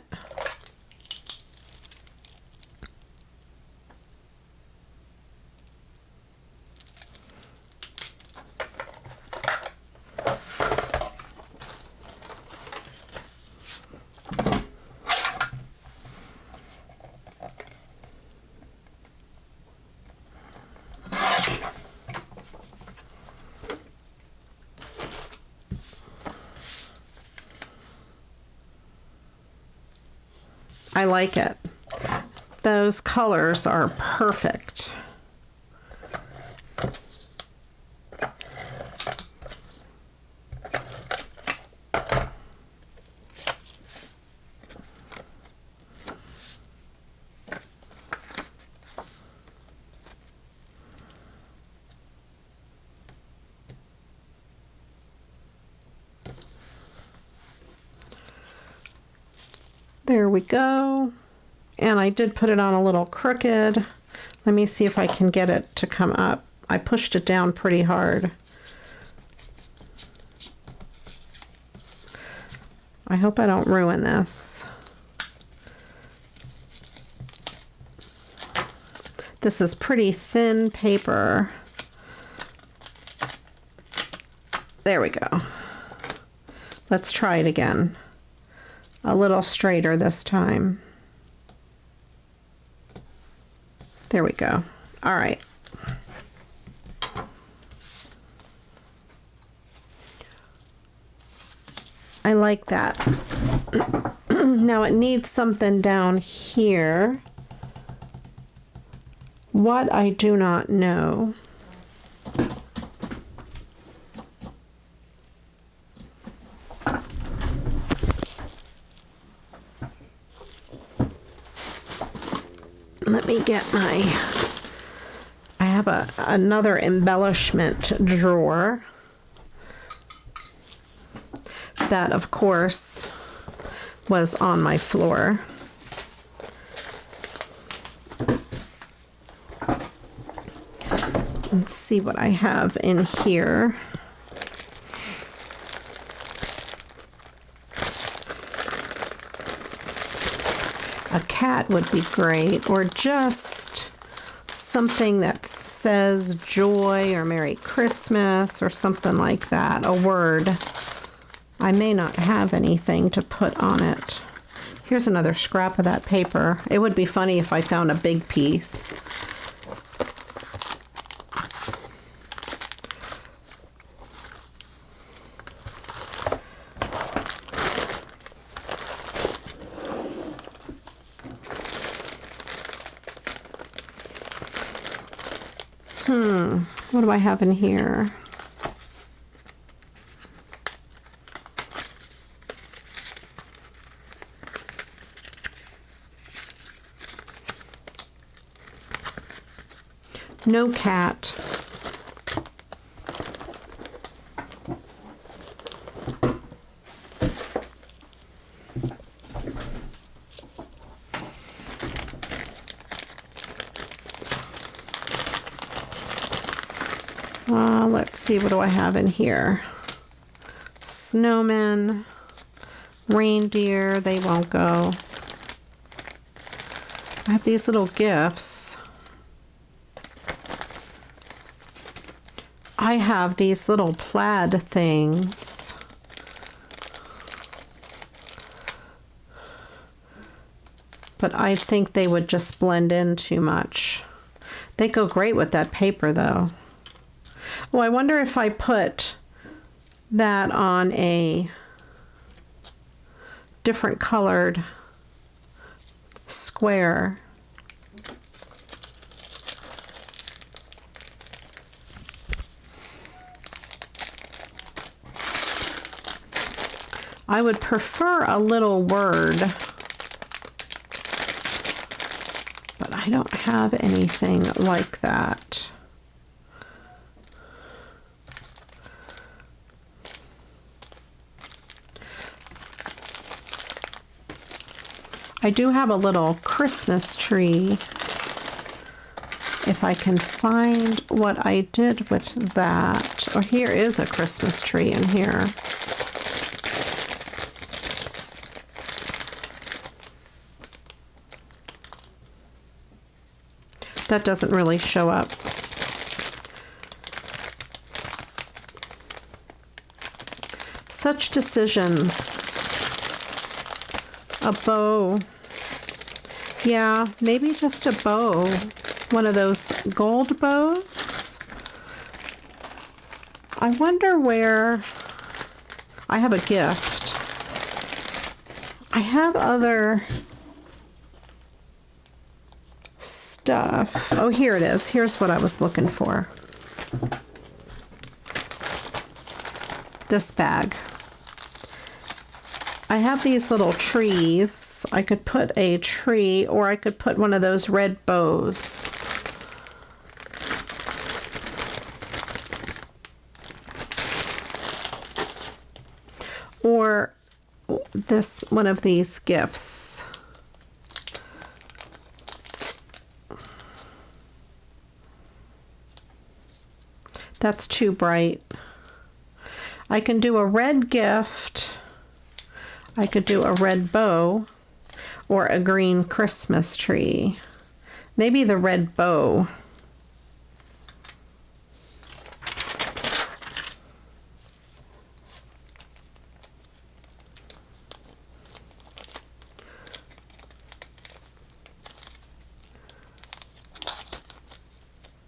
I like it. Those colors are perfect. There we go. And I did put it on a little crooked. Let me see if I can get it to come up. I pushed it down pretty hard. I hope I don't ruin this. This is pretty thin paper. There we go. Let's try it again. A little straighter this time. There we go. All right. I like that. Now it needs something down here. What, I do not know. Let me get my, I have another embellishment drawer that, of course, was on my floor. Let's see what I have in here. A cat would be great, or just something that says joy or Merry Christmas or something like that, a word. I may not have anything to put on it. Here's another scrap of that paper. It would be funny if I found a big piece. What do I have in here? No cat. Let's see, what do I have in here? Snowmen, reindeer, they won't go. I have these little gifts. I have these little plaid things. But I think they would just blend in too much. They go great with that paper, though. Oh, I wonder if I put that on a different colored square. I would prefer a little word, but I don't have anything like that. I do have a little Christmas tree. If I can find what I did with that. Oh, here is a Christmas tree in here. That doesn't really show up. Such decisions. A bow. Yeah, maybe just a bow. One of those gold bows. I wonder where... I have a gift. I have other stuff. Oh, here it is. Here's what I was looking for. This bag. I have these little trees. I could put a tree, or I could put one of those red bows. Or this one of these gifts. That's too bright. I can do a red gift. I could do a red bow or a green Christmas tree. Maybe the red bow.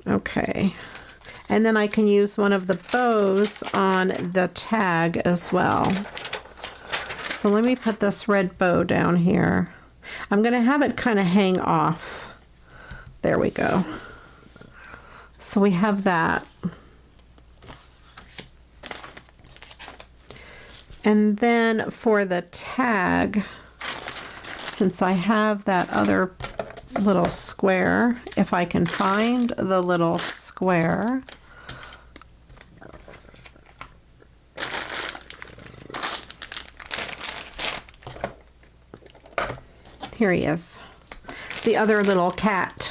Okay. And then I can use one of the bows on the tag as well. So let me put this red bow down here. I'm going to have it kind of hang off. There we go. So we have that. And then for the tag, since I have that other little square, if I can find the little square. Here he is, the other little cat.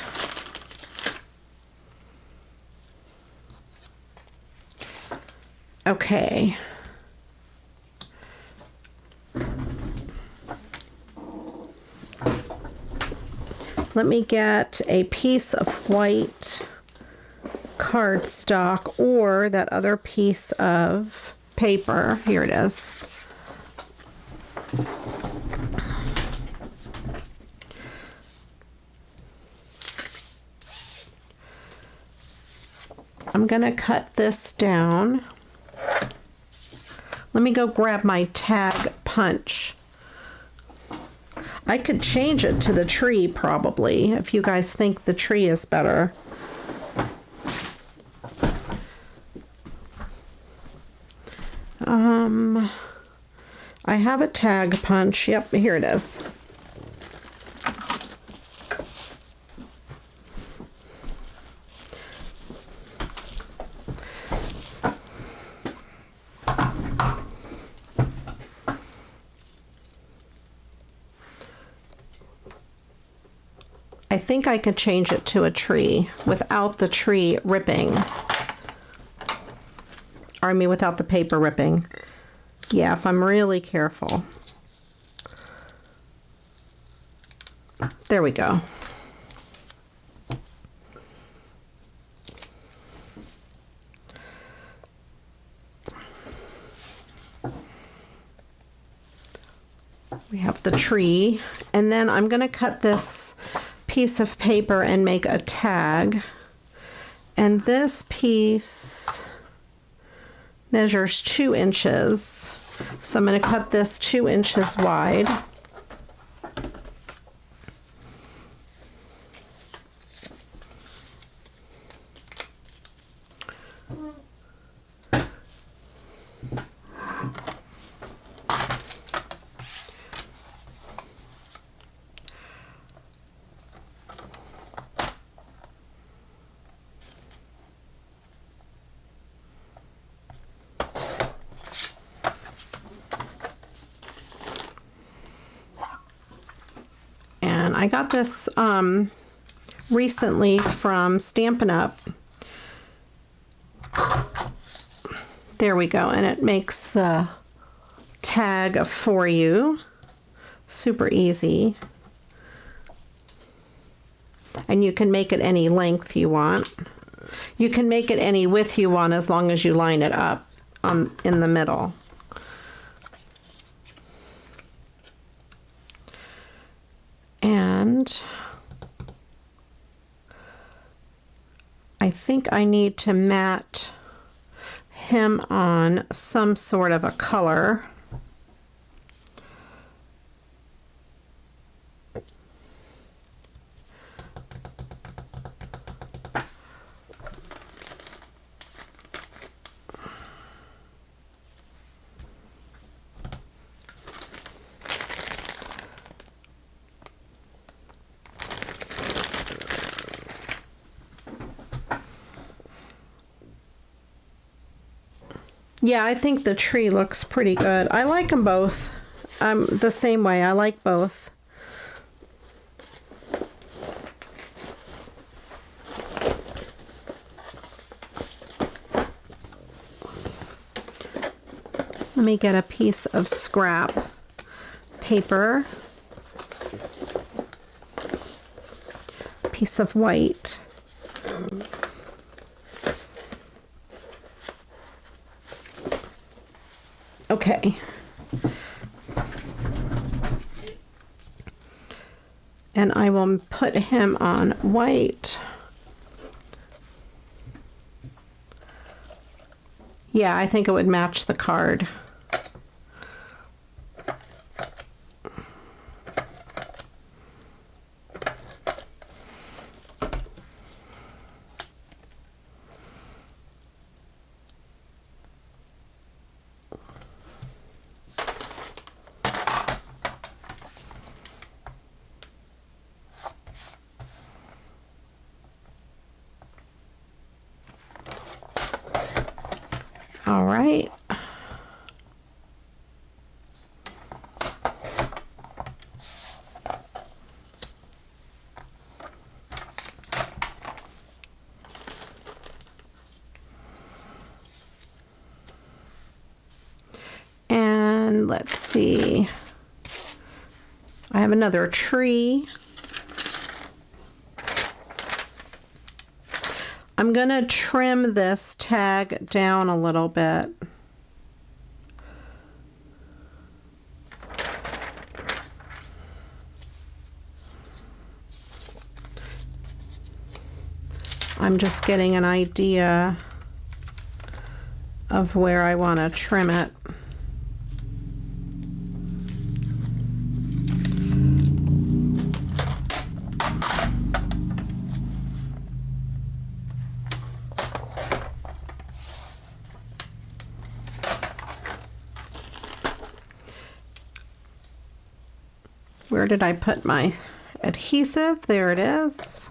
Okay. Let me get a piece of white cardstock or that other piece of paper. Here it is. I'm going to cut this down. Let me go grab my tag punch. I could change it to the tree probably, if you guys think the tree is better. I have a tag punch. Yep, here it is. I think I could change it to a tree without the tree ripping. Or I mean without the paper ripping. Yeah, if I'm really careful. There we go. We have the tree, and then I'm going to cut this piece of paper and make a tag. And this piece measures 2 inches. So I'm going to cut this 2 inches wide. I got this recently from Stampin' Up. There we go, and it makes the tag for you. Super easy. And you can make it any length you want. You can make it any width you want as long as you line it up in the middle. And I think I need to mat him on some sort of a color. Yeah, I think the tree looks pretty good. I like them both. I'm the same way. I like both. Let me get a piece of scrap paper, piece of white. Okay. And I will put him on white. Yeah, I think it would match the card. All right. And let's see. I have another tree. I'm going to trim this tag down a little bit. I'm just getting an idea of where I want to trim it. Where did I put my adhesive? There it is.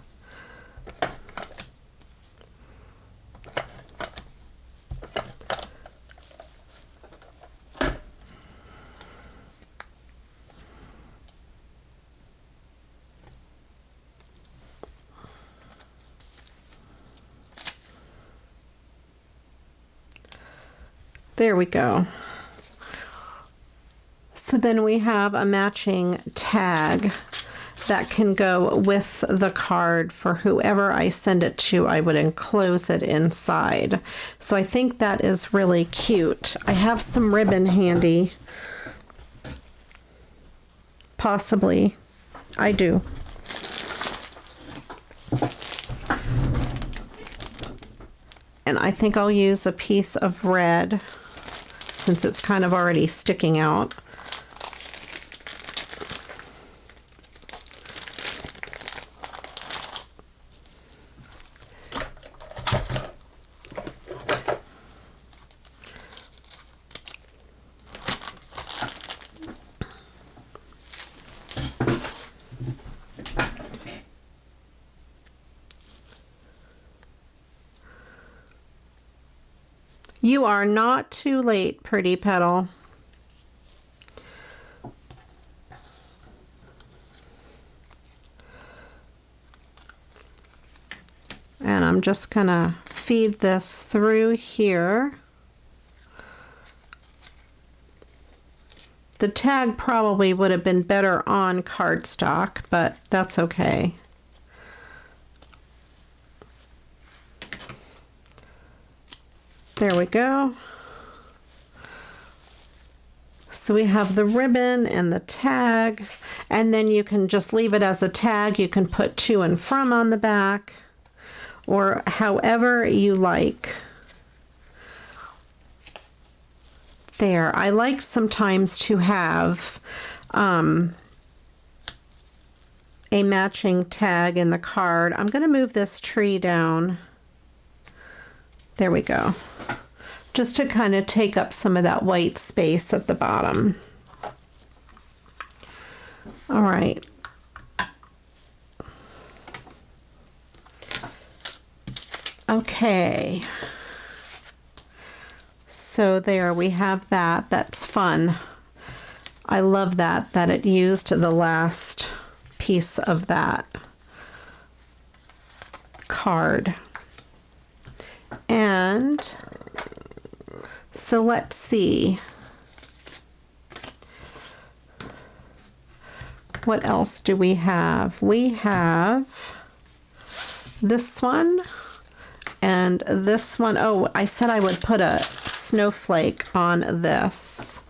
There we go. So then we have a matching tag that can go with the card for whoever I send it to. I would enclose it inside. So I think that is really cute. I have some ribbon handy. Possibly. I do. And I think I'll use a piece of red since it's kind of already sticking out. You are not too late, pretty petal. And I'm just gonna feed this through here. The tag probably would have been better on cardstock, but that's okay. There we go. So we have the ribbon and the tag, and then you can just leave it as a tag. You can put to and from on the back, or however you like. There, I like sometimes to have a matching tag in the card. I'm going to move this tree down. There we go. Just to kind of take up some of that white space at the bottom. All right. Okay. So there we have that. That's fun. I love that it used the last piece of that card. And so let's see. What else do we have? We have this one and this one. Oh, I said I would put a snowflake on this.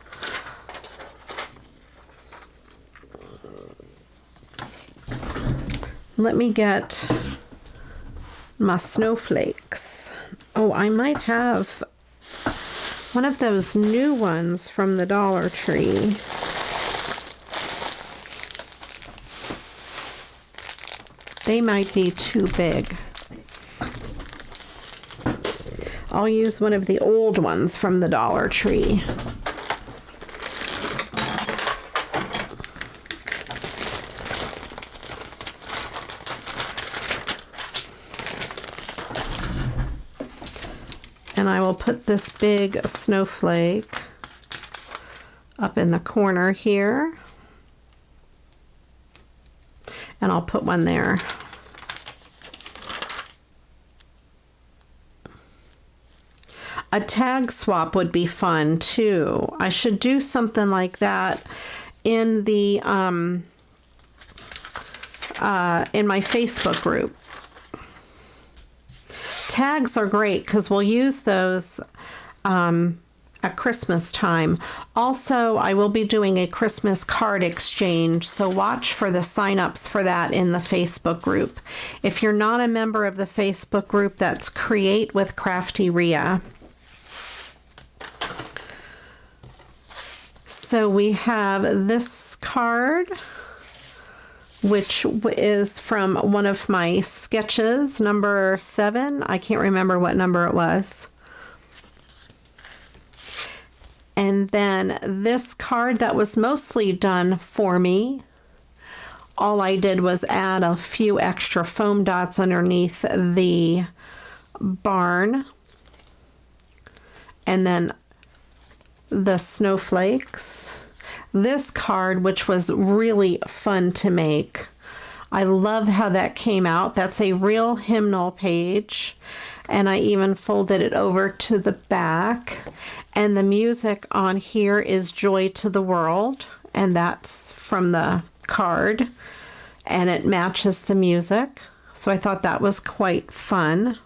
Let me get my snowflakes. Oh, I might have one of those new ones from the Dollar Tree. They might be too big. I'll use one of the old ones from the Dollar Tree. And I will put this big snowflake up in the corner here. And I'll put one there. A tag swap would be fun too. I should do something like that in the in my Facebook group. Tags are great because we'll use those at Christmas time. Also, I will be doing a Christmas card exchange, so watch for the signups for that in the Facebook group. If you're not a member of the Facebook group, that's Create with CraftyRia. So we have this card, which is from one of my sketches, number 7. I can't remember what number it was. And then this card that was mostly done for me. All I did was add a few extra foam dots underneath the barn. And then the snowflakes. This card, which was really fun to make. I love how that came out. That's a real hymnal page. And I even folded it over to the back. And the music on here is Joy to the World. And that's from the card. And it matches the music. So I thought that was quite fun.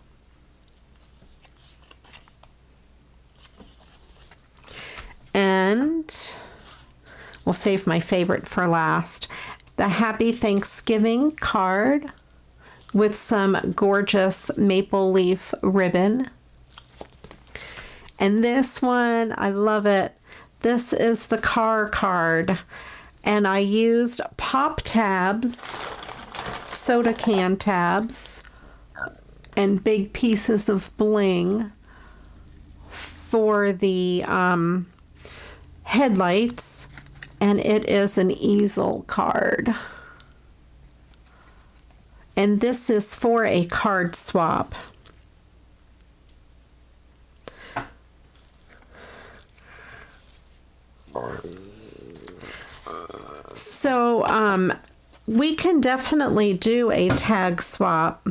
And we'll save my favorite for last. The Happy Thanksgiving card with some gorgeous maple leaf ribbon. And this one, I love it. This is the car card. And I used pop tabs, soda can tabs, and big pieces of bling for the headlights. And it is an easel card. And this is for a card swap. So we can definitely do a tag swap.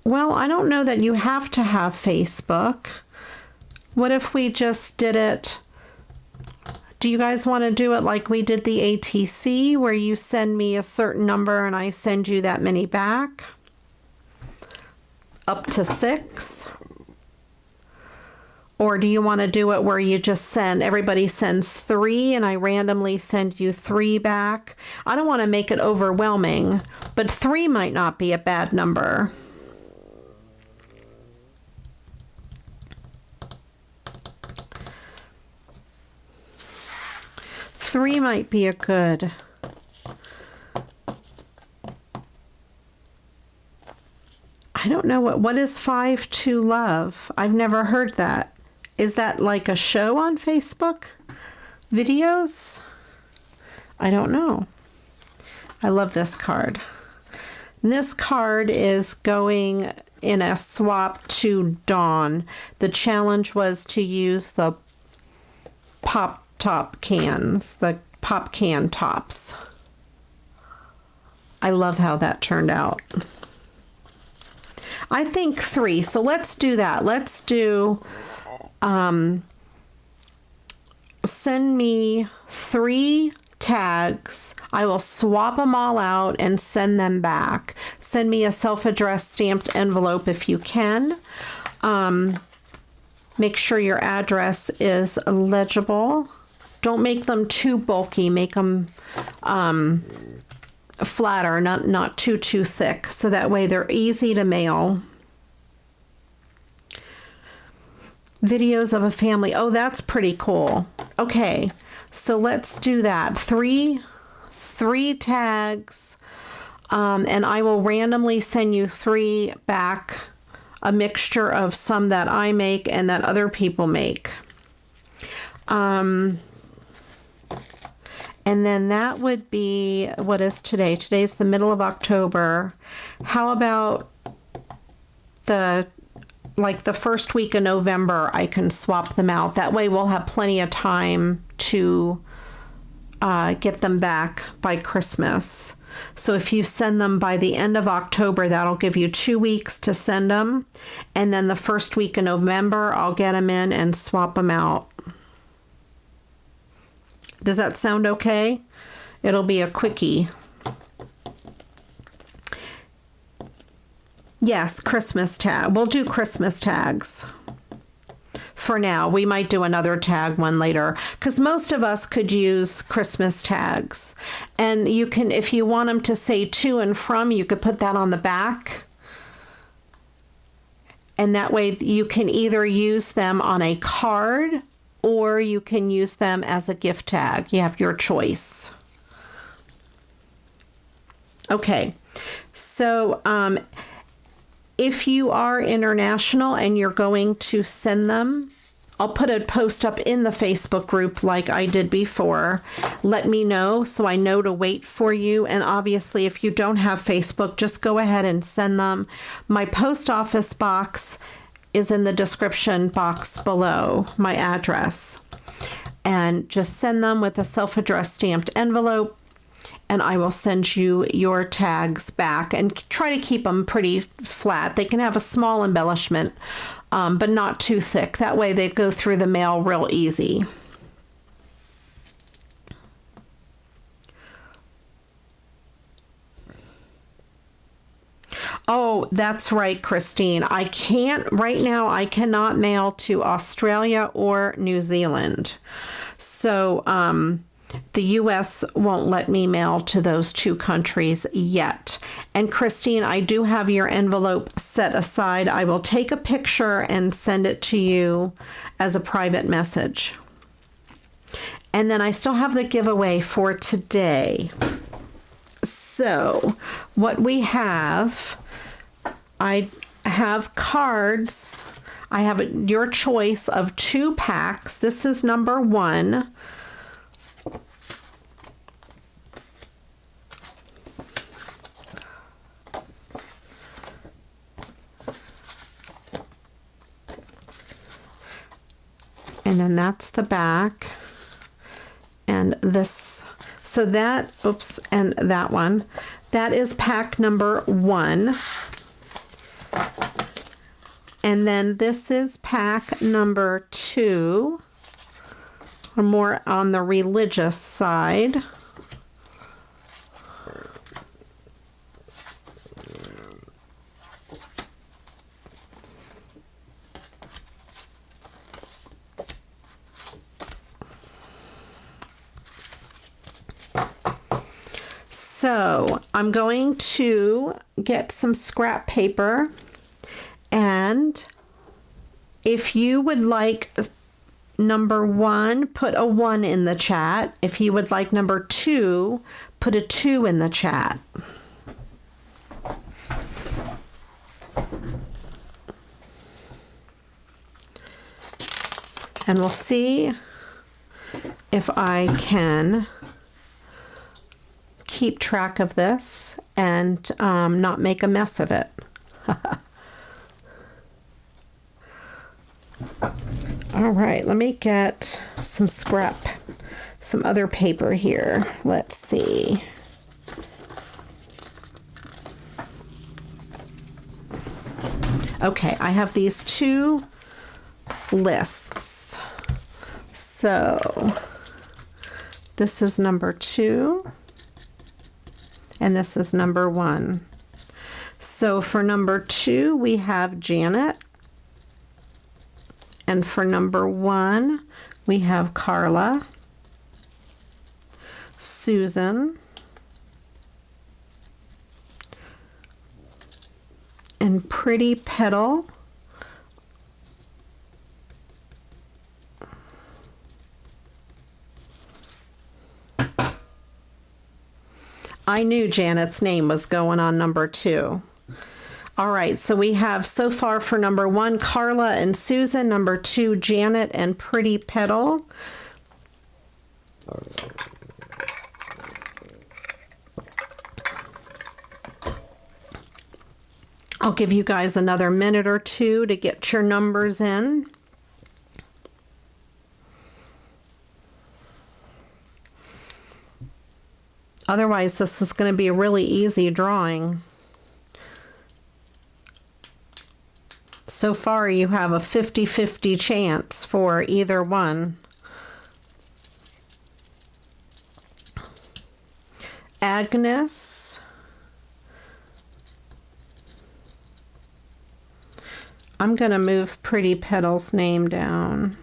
Well, I don't know that you have to have Facebook. What if we just did it? Do you guys want to do it like we did the ATC, where you send me a certain number and I send you that many back? Up to 6? Or do you want to do it where you just send, everybody sends 3 and I randomly send you 3 back? I don't want to make it overwhelming, but 3 might not be a bad number. Three might be a good. I don't know what is 5 to love. I've never heard that. Is that like a show on Facebook? Videos? I don't know. I love this card. And this card is going in a swap to Dawn. The challenge was to use the pop top cans, the pop can tops. I love how that turned out. I think 3, so let's do that. Let's do, send me 3 tags. I will swap them all out and send them back. Send me a self-addressed stamped envelope if you can. Make sure your address is legible. Don't make them too bulky. Make them flatter, not too thick, so that way they're easy to mail. Videos of a family. Oh, that's pretty cool. Okay, so let's do that. 3 tags, and I will randomly send you 3 back, a mixture of some that I make and that other people make. And then that would be, what is today? Today's the middle of October. How about the first week of November, I can swap them out. That way we'll have plenty of time to get them back by Christmas. So if you send them by the end of October, that'll give you 2 weeks to send them. And then the first week of November, I'll get them in and swap them out. Does that sound okay? It'll be a quickie. Yes, Christmas tag. We'll do Christmas tags for now. We might do another tag one later because most of us could use Christmas tags. And you can, if you want them to say to and from, you could put that on the back. And that way you can either use them on a card or you can use them as a gift tag. You have your choice. Okay, so if you are international and you're going to send them, I'll put a post up in the Facebook group like I did before. Let me know so I know to wait for you. And obviously, if you don't have Facebook, just go ahead and send them. My post office box is in the description box below, my address. And just send them with a self-addressed stamped envelope, and I will send you your tags back, and try to keep them pretty flat. They can have a small embellishment, but not too thick. That way they go through the mail real easy. Oh, that's right, Christine. Right now, I cannot mail to Australia or New Zealand. So the U.S. won't let me mail to those 2 countries yet. And Christine, I do have your envelope set aside. I will take a picture and send it to you as a private message. And then I still have the giveaway for today. So what we have, I have cards. I have your choice of 2 packs. This is number 1. And then that's the back. And this, so that, oops, and that one. That is pack number 1. And then this is pack number 2, more on the religious side. So I'm going to get some scrap paper, and if you would like number 1, put a 1 in the chat. If you would like number 2, put a 2 in the chat. And we'll see if I can keep track of this and not make a mess of it. All right, let me get some some other paper here. Let's see. Okay, I have these two lists. So this is number 2 and this is number 1. So for number 2 we have Janet, and for number 1 we have Carla, Susan, and Pretty Petal. I knew Janet's name was going on number 2. All right, so we have so far for number 1, Carla and Susan, number 2, Janet and Pretty Petal. I'll give you guys another minute or 2 to get your numbers in. Otherwise, this is going to be a really easy drawing. So far, you have a 50-50 chance for either one. Agnes. I'm going to move Pretty Petal's name down,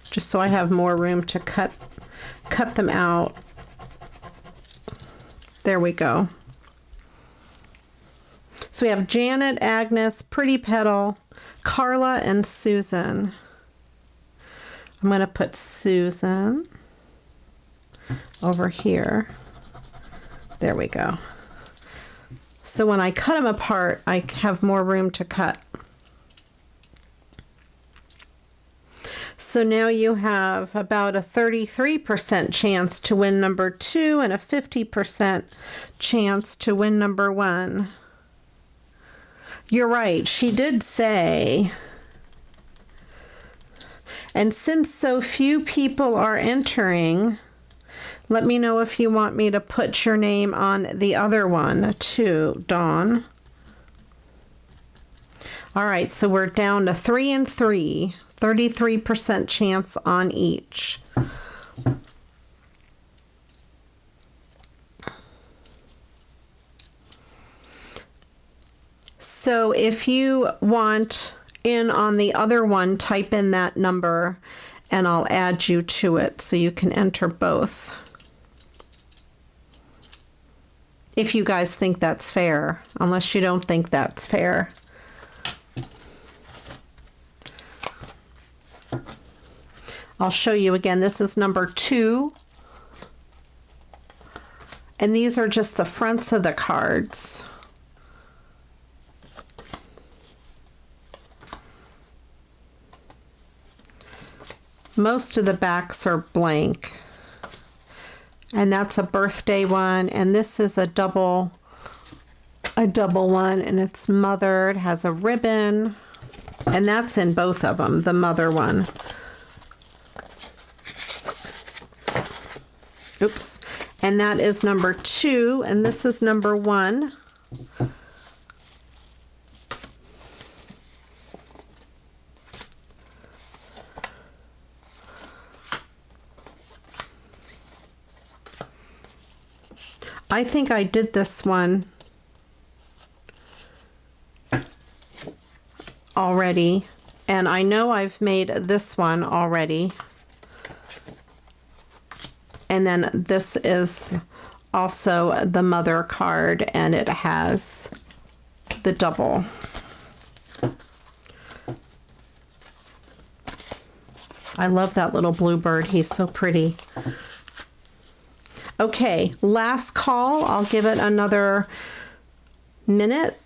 just so I have more room to cut them out. There we go. So we have Janet, Agnes, Pretty Petal, Carla, and Susan. I'm going to put Susan over here. There we go. So when I cut them apart, I have more room to cut. So now you have about a 33% chance to win number 2 and a 50% chance to win number 1. You're right, she did say. And since so few people are entering, let me know if you want me to put your name on the other one too, Dawn. All right, so we're down to 3 and 3, 33% chance on each. So if you want in on the other one, type in that number and I'll add you to it so you can enter both. If you guys think that's fair, unless you don't think that's fair. I'll show you again. This is number 2. And these are just the fronts of the cards. Most of the backs are blank. And that's a birthday one, and this is a double one, and it's mother. It has a ribbon, and that's in both of them, the mother one. Oops. And that is number 2, and this is number 1. I think I did this one already, and I know I've made this one already. And then this is also the mother card, and it has the double. I love that little bluebird. He's so pretty. Okay, last call. I'll give it another minute.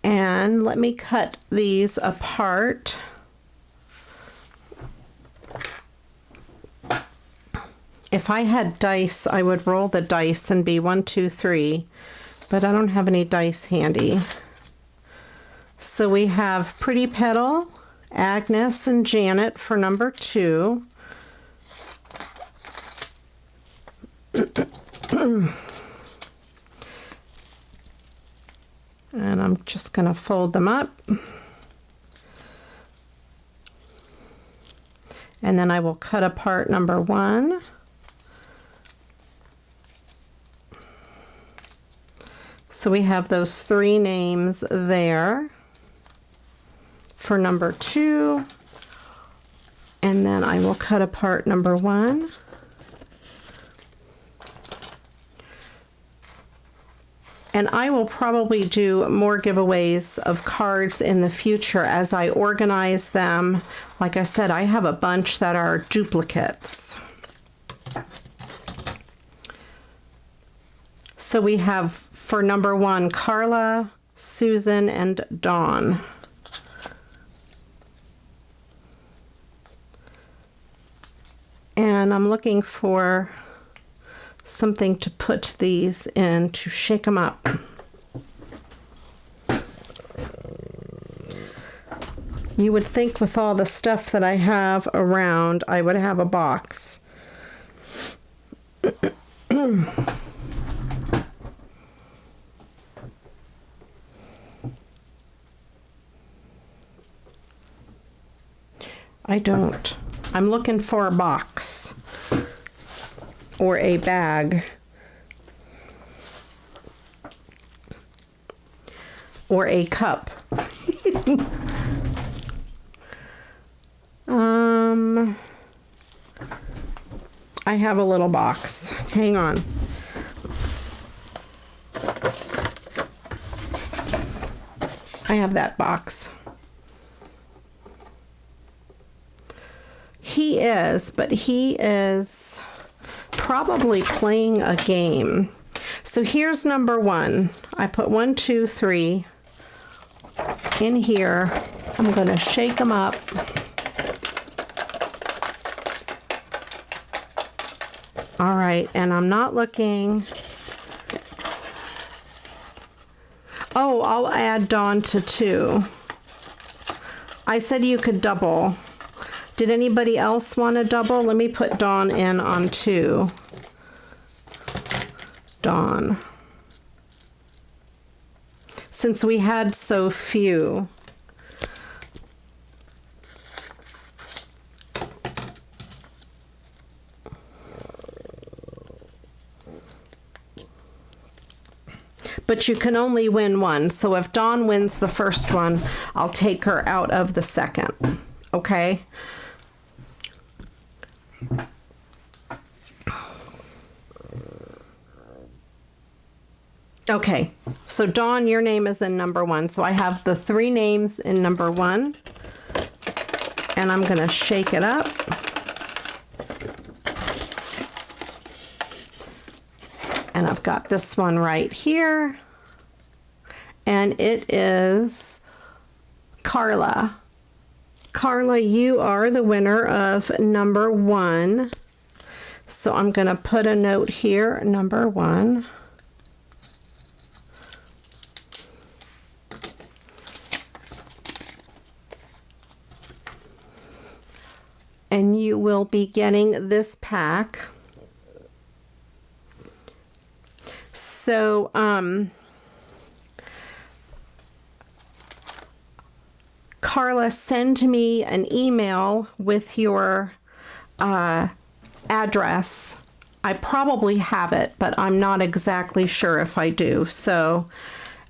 And let me cut these apart. if I had dice, I would roll the dice and be 1, 2, 3, but I don't have any dice handy. So we have Pretty Petal, Agnes, and Janet for number 2. And I'm just going to fold them up. And then I will cut apart number 1. So we have those 3 names there for number 2. And then I will cut apart number 1. And I will probably do more giveaways of cards in the future as I organize them. Like I said, I have a bunch that are duplicates. So we have for number 1, Carla, Susan, and Dawn. And I'm looking for something to put these in to shake them up. You would think with all the stuff that I have around, I would have a box. I don't. I'm looking for a box. Or a bag. Or a cup. I have a little box. Hang on. I have that box. He is probably playing a game. So here's number 1. I put 1, 2, 3 in here. I'm going to shake them up. All right, and I'm not looking. Oh, I'll add Dawn to 2. I said you could double. Did anybody else want to double? Let me put Dawn in on 2. Dawn. Since we had so few. But you can only win one. So if Dawn wins the first one, I'll take her out of the second. Okay? Okay, so Dawn, your name is in number 1. So I have the 3 names in number 1. And I'm going to shake it up. And I've got this one right here. And it is Carla. Carla, you are the winner of number 1. So I'm going to put a note here, number 1. And you will be getting this pack. So, Carla, send me an email with your address. I probably have it, but I'm not exactly sure if I do. So,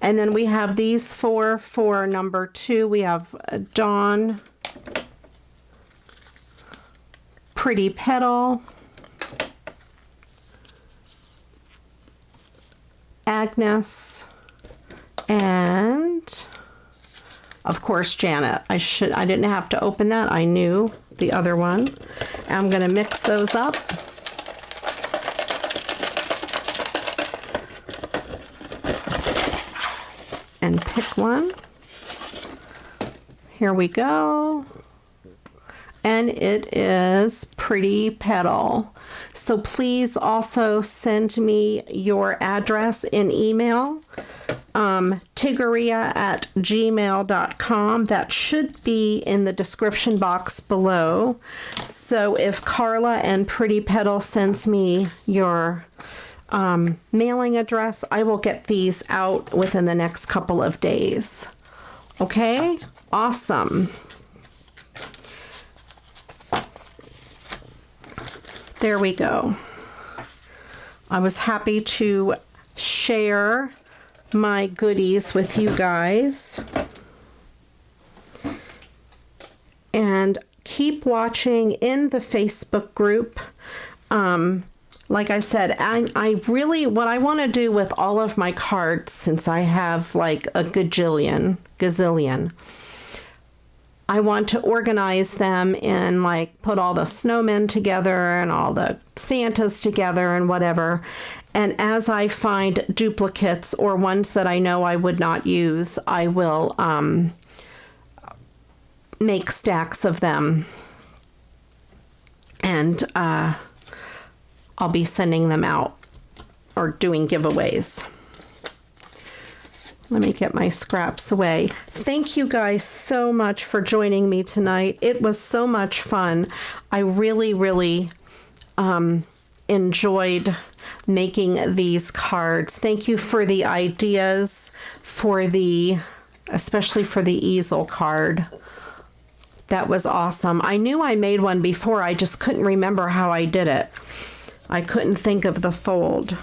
and then we have these 4 for number 2. We have Dawn, Pretty Petal, Agnes, and of course Janet. I didn't have to open that. I knew the other one. I'm going to mix those up. And pick one. Here we go. And it is Pretty Petal. So please also send me your address in email, tiggeria@gmail.com. That should be in the description box below. So if Carla and Pretty Petal sends me your mailing address, I will get these out within the next couple of days. Okay? Awesome. There we go. I was happy to share my goodies with you guys. And keep watching in the Facebook group. Like I said, I really, what I want to do with all of my cards, since I have like a gazillion, I want to organize them and like put all the snowmen together and all the Santas together and whatever. And as I find duplicates or ones that I know I would not use, I will make stacks of them. And I'll be sending them out or doing giveaways. Let me get my scraps away. Thank you guys so much for joining me tonight. It was so much fun. I really, really enjoyed making these cards. Thank you for the ideas for especially for the easel card. That was awesome. I knew I made one before. I just couldn't remember how I did it. I couldn't think of the fold.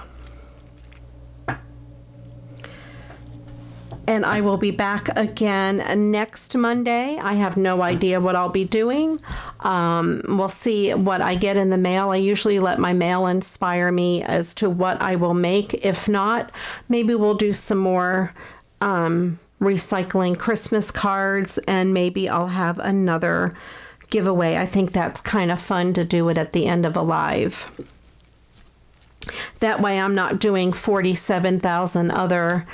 And I will be back again next Monday. I have no idea what I'll be doing. We'll see what I get in the mail. I usually let my mail inspire me as to what I will make. If not, maybe we'll do some more recycling Christmas cards, and maybe I'll have another giveaway. I think that's kind of fun to do it at the end of a live. That way I'm not doing 47,000 other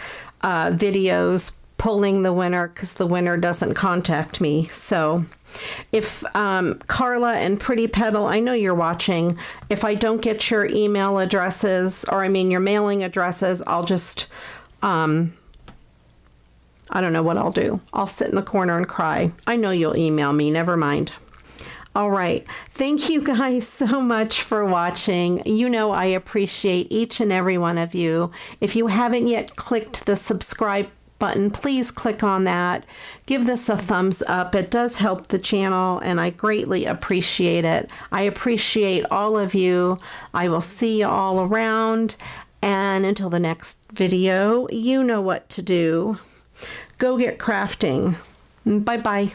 videos pulling the winner because the winner doesn't contact me. So if Carla and Pretty Petal, I know you're watching. If I don't get your email addresses, or I mean your mailing addresses, I'll just, I don't know what I'll do. I'll sit in the corner and cry. I know you'll email me. Never mind. All right. Thank you guys so much for watching. You know I appreciate each and every one of you. If you haven't yet clicked the subscribe button, please click on that. Give this a thumbs up. It does help the channel, and I greatly appreciate it. I appreciate all of you. I will see you all around. And until the next video, you know what to do. Go get crafting. Bye-bye.